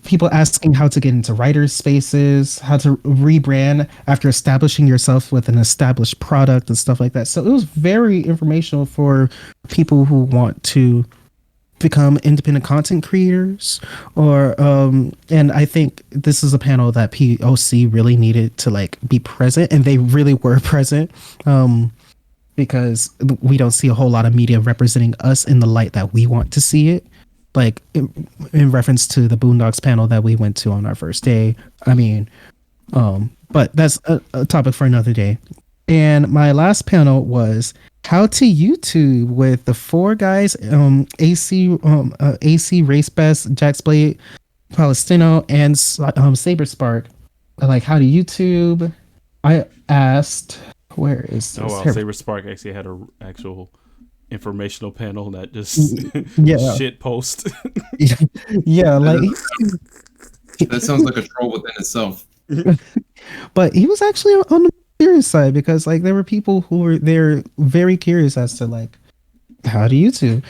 people asking how to get into writers' spaces, how to rebrand after establishing yourself with an established product and stuff like that. So it was very informational for people who want to become independent content creators or and I think this is a panel that POC really needed to like be present, and they really were present because we don't see a whole lot of media representing us in the light that we want to see it, like in reference to the Boondocks panel that we went to on our first day. I mean but that's a topic for another day. And my last panel was how to YouTube with the four guys, AC Race Best, Jax Blade, Palestino, and Saber Spark. Like how to YouTube. I asked, where is this? Oh wow, Saber Spark actually had an actual informational panel that just shit post. Yeah, like that sounds like a troll within itself. But he was actually on the serious side because like there were people who were there very curious as to like how do YouTube.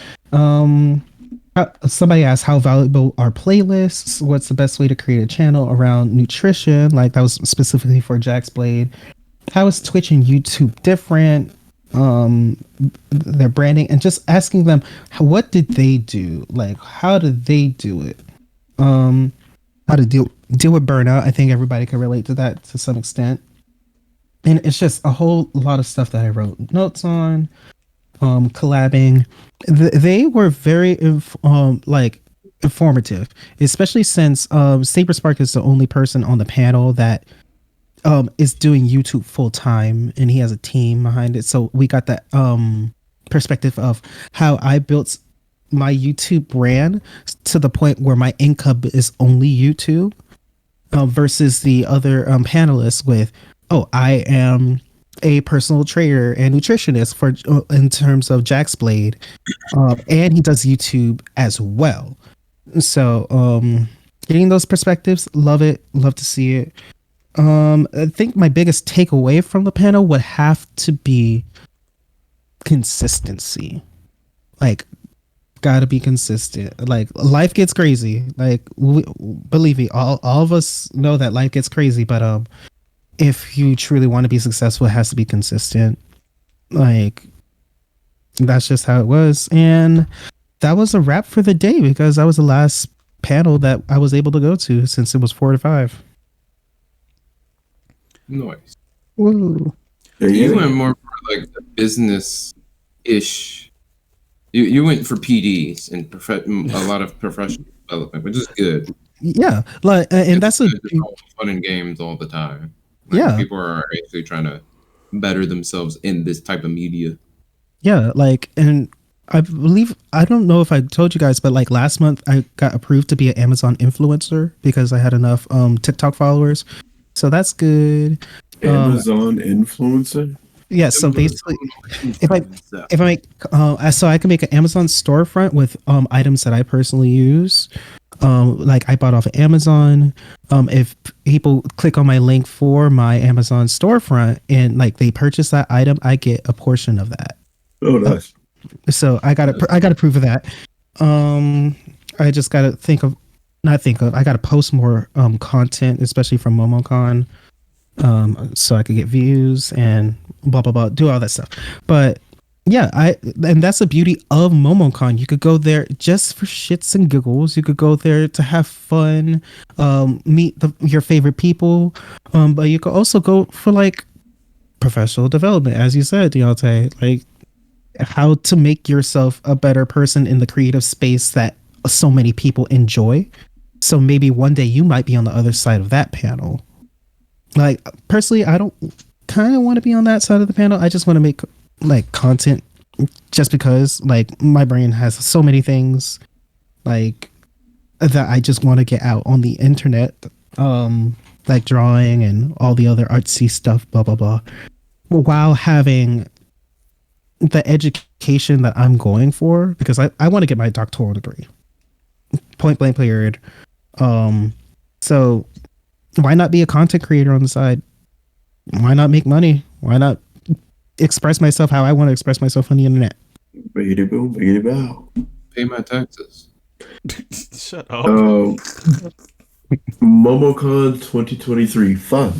Somebody asked how valuable are playlists, what's the best way to create a channel around nutrition, like that was specifically for Jax Blade. How is Twitch and YouTube different, their branding, and just asking them what did they do, like how did they do it, how to deal with burnout. I think everybody can relate to that to some extent. And it's just a whole lot of stuff that I wrote notes on, collabing. They were very informative, especially since Saber Spark is the only person on the panel that is doing YouTube full time, and he has a team behind it. So we got that perspective of how I built my YouTube brand to the point where my income is only YouTube, versus the other panelists with, I am a personal trainer and nutritionist for in terms of Jax Blade, and he does YouTube as well. So getting those perspectives, love it, love to see it. I think my biggest takeaway from the panel would have to be consistency. Like, gotta be consistent. Like, life gets crazy. Like, believe me, all of us know that life gets crazy, but if you truly want to be successful, it has to be consistent. Like, that's just how it was. And that was a wrap for the day because that was the last panel that I was able to go to since it was 4 to 5. Nice. Woo. You went more for like the business-ish. You went for PDs and a lot of professional development, which is good. Yeah, like, and that's fun and games all the time. Like, people are actually trying to better themselves in this type of media. Yeah, like, and I believe, I don't know if I told you guys, but like last month I got approved to be an Amazon influencer because I had enough TikTok followers. So that's good. Amazon influencer? Yeah, so basically, if I make, so I can make an Amazon storefront with items that I personally use. Like I bought off of Amazon. If people click on my link for my Amazon storefront and like they purchase that item, I get a portion of that. Oh, nice. So I got to prove of that. I just got to I got to post more content, especially from Momocon, so I could get views and blah blah blah, do all that stuff. But yeah, and that's the beauty of Momocon. You could go there just for shits and giggles. You could go there to have fun, meet your favorite people, but you could also go for like professional development, as you said, DeYante, like how to make yourself a better person in the creative space that so many people enjoy. So maybe one day you might be on the other side of that panel. Like personally, I don't kind of want to be on that side of the panel. I just want to make like content just because like my brain has so many things like that I just want to get out on the internet, like drawing and all the other artsy stuff, blah blah blah, while having the education that I'm going for, because I want to get my doctoral degree. Point blank period. So why not be a content creator on the side? Why not make money? Why not express myself how I want to express myself on the internet? Biggity boom, biggity bow. Pay my taxes. Shut up. Momocon 2023 fun.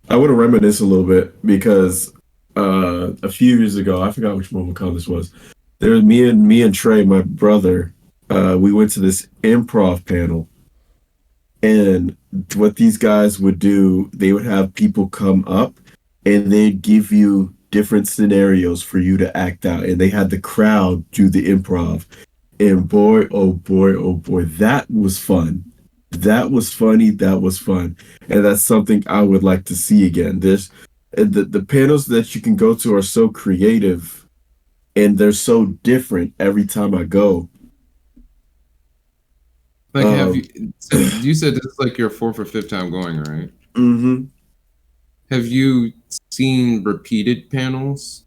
I want to reminisce a little bit because a few years ago, I forgot which Momocon this was. There was me and Trey, my brother. We went to this improv panel, and what these guys would do, they would have people come up, and they'd give you different scenarios for you to act out, and they had the crowd do the improv. And boy, oh boy, oh boy, that was fun. That was funny. That was fun. And that's something I would like to see again. There's the panels that you can go to are so creative, and they're so different every time I go. Like, have you? So you said this is like your fourth or fifth time going, right? Mm-hmm. Have you seen repeated panels?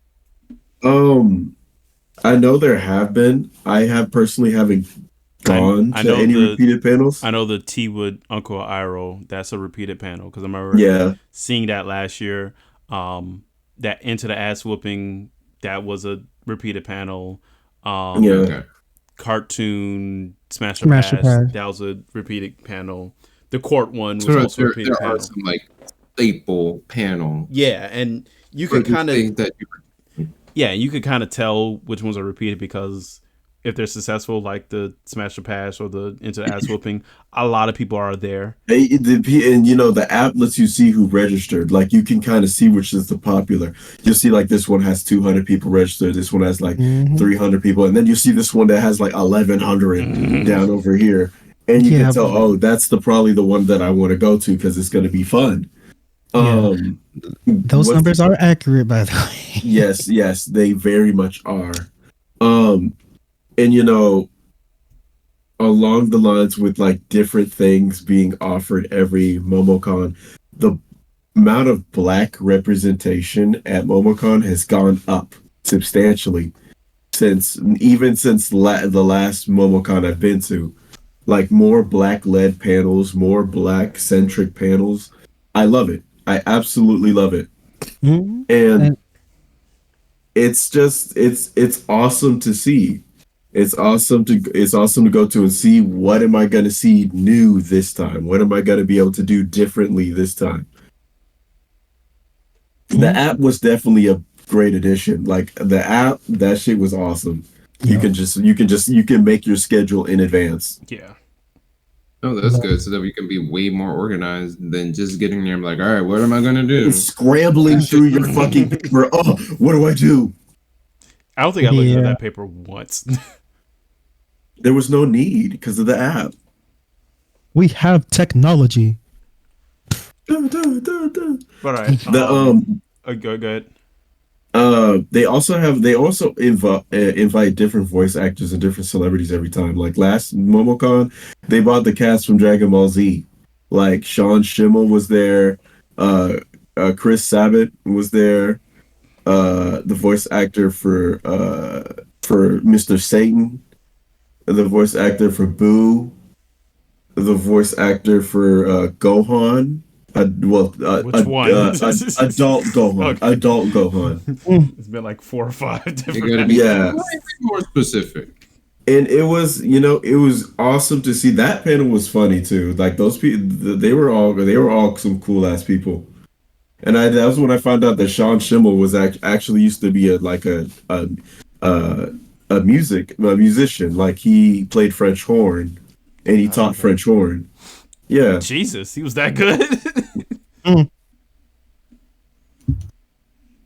I know there have been. I have personally haven't gone I to know any repeated panels. I know the T-Wood Uncle Iroh, that's a repeated panel because I remember seeing that last year. That Into the Ass Whooping, that was a repeated panel. Okay. Cartoon Smash Smash or or Pass, Pass. that was a repeated panel. The court one was So also a repeated there panel. are some like staple panels. Yeah, and you could kind of that you could kind of tell which ones are repeated because if they're successful, like the Smash or Pass or the Into the Ass Whooping, a lot of people are there. And the app lets you see who registered. Like you can kind of see which is the popular. You'll see like this one has 200 people registered. This one has like 300 people, and then you see this one that has like 1,100 down over here, and you can tell, oh, that's probably the one that I want to go to because it's going to be fun. Those numbers are accurate, by the way. yes, they very much are. And along the lines with like different things being offered every Momocon, the amount of Black representation at Momocon has gone up substantially since the last Momocon I've been to. Like more Black-led panels, more Black-centric panels. I love it. I absolutely love it. And it's just it's awesome to see. It's awesome to go to and see what am I going to see new this time? What am I going to be able to do differently this time? The app was definitely a great addition. Like the app, that shit was awesome. You can make your schedule in advance. Yeah. Oh, that's good. So that we can be way more organized than just getting there and like, all right, what am I gonna do? And scrambling through your fucking paper. Oh, what do I do? I don't think I looked at that paper once. There was no need because of the app. We have technology. But all right. Go ahead. They also invite different voice actors and different celebrities every time. Like last Momocon, they brought the cast from Dragon Ball Z. Like Sean Schimmel was there, Chris Sabat was there, the voice actor for Mr. Satan, the voice actor for Boo, the voice actor for Gohan. Which one? Adult Gohan. Okay. Adult Gohan. It's been like 4 or 5 different. You gotta be more specific. And it was awesome to see. That panel was funny too. Like those people, they were all some cool ass people. And that was when I found out that Sean Schimmel was actually used to be a musician. Like he played French horn, and he taught French horn. Yeah. Jesus, he was that good.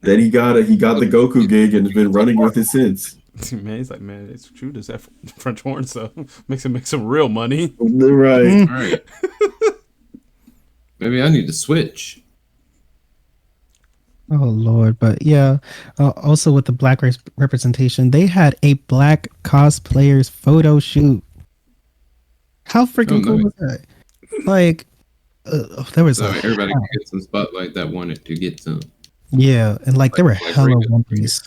Then he got the Goku gig and has been running with it since. Man, he's like, man, it's true. Does that French horn stuff makes him make some real money? Right. All right. Maybe I need to switch. Oh Lord, but yeah. Also with the black race representation, they had a black cosplayers photo shoot. How freaking cool nice. was that? Like, there was So everybody can get some spotlight that wanted to get some. yeah, and like there were hella Reagan. onesies.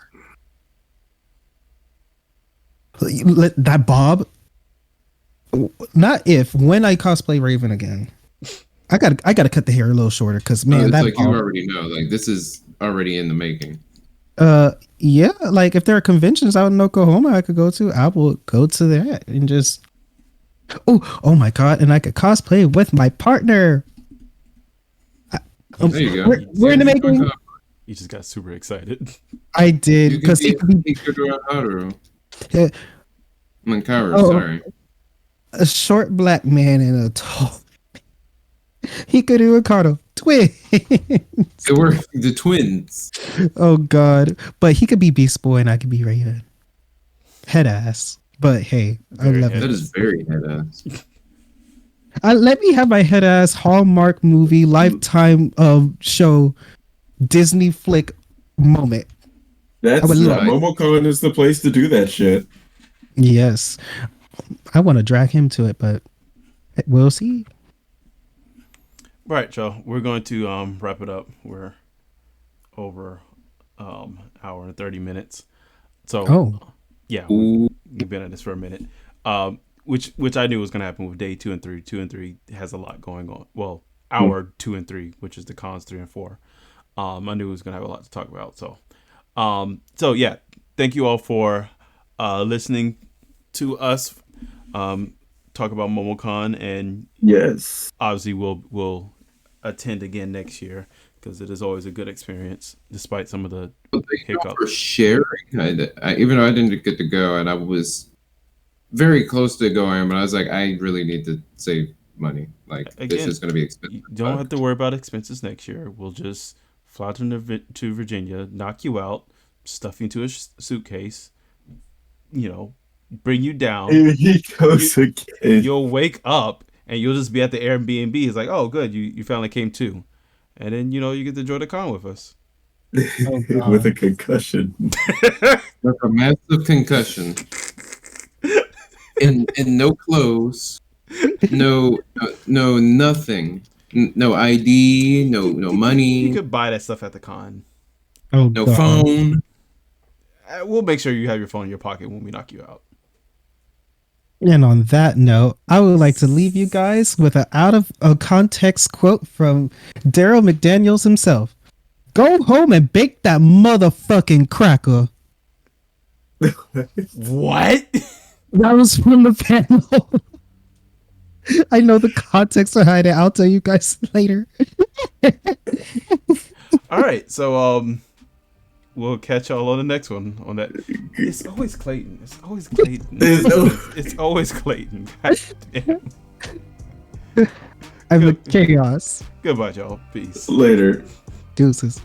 That Bob. Not if when I cosplay Raven again. I gotta cut the hair a little shorter because man, it's that like Bob, you already know. Like this is already in the making. yeah, like if there are conventions out in Oklahoma I could go to, I will go to that and just oh my god, and I could cosplay with my partner. There you go. We're in the making. You just got super excited. I did You because could be Hikaru. Yeah. Mankaru, Oh. sorry. A short black man and a tall. He could do Ricardo twin. They were the twins. Oh god, but he could be Beast Boy and I could be Raven. Head ass. But hey, Very I love head That it. is very badass. Let me have my head ass Hallmark movie lifetime show Disney flick moment. That's I would love it. Momocon is the place to do that shit. Yes, I want to drag him to it, but we'll see. Right, Joe. We're going to wrap it up. We're over hour and 30 minutes. So Oh, yeah, Ooh. we've been at this for a minute. Which I knew was going to happen with day 2 and 3. 2 and 3 has a lot going on. Well, hour 2 and 3, which is the cons 3 and 4. I knew it was going to have a lot to talk about. So yeah, thank you all for listening to us talk about Momocon, and Yes. obviously we'll attend again next year because it is always a good experience despite some of the Thank you hiccups. for sharing. Even though I didn't get to go, and I was very close to going, but I was like, I really need to save money. Like this Again, is going to be expensive. You don't have to worry about expenses next year. We'll just fly to Virginia, knock you out, stuff you into a suitcase, bring you down. Here he goes again. You'll wake up and you'll just be at the Airbnb. It's like, oh, good, you finally came to, and then you get to enjoy the con with us. With a concussion. With a massive concussion, and no clothes, no nothing, no ID, no You money, could buy that stuff at the con. oh no god. phone. We'll make sure you have your phone in your pocket when we knock you out. And on that note, I would like to leave you guys with an out of context quote from Daryl McDaniels himself. Go home and bake that motherfucking cracker. What? That was from the panel. I know the context behind it. I'll tell you guys later. All right, so we'll catch y'all on the next one. On that, it's always Clayton. It's always Clayton. It's always Clayton. God damn. I'm the chaos. Goodbye, y'all. Peace. Later. Deuces.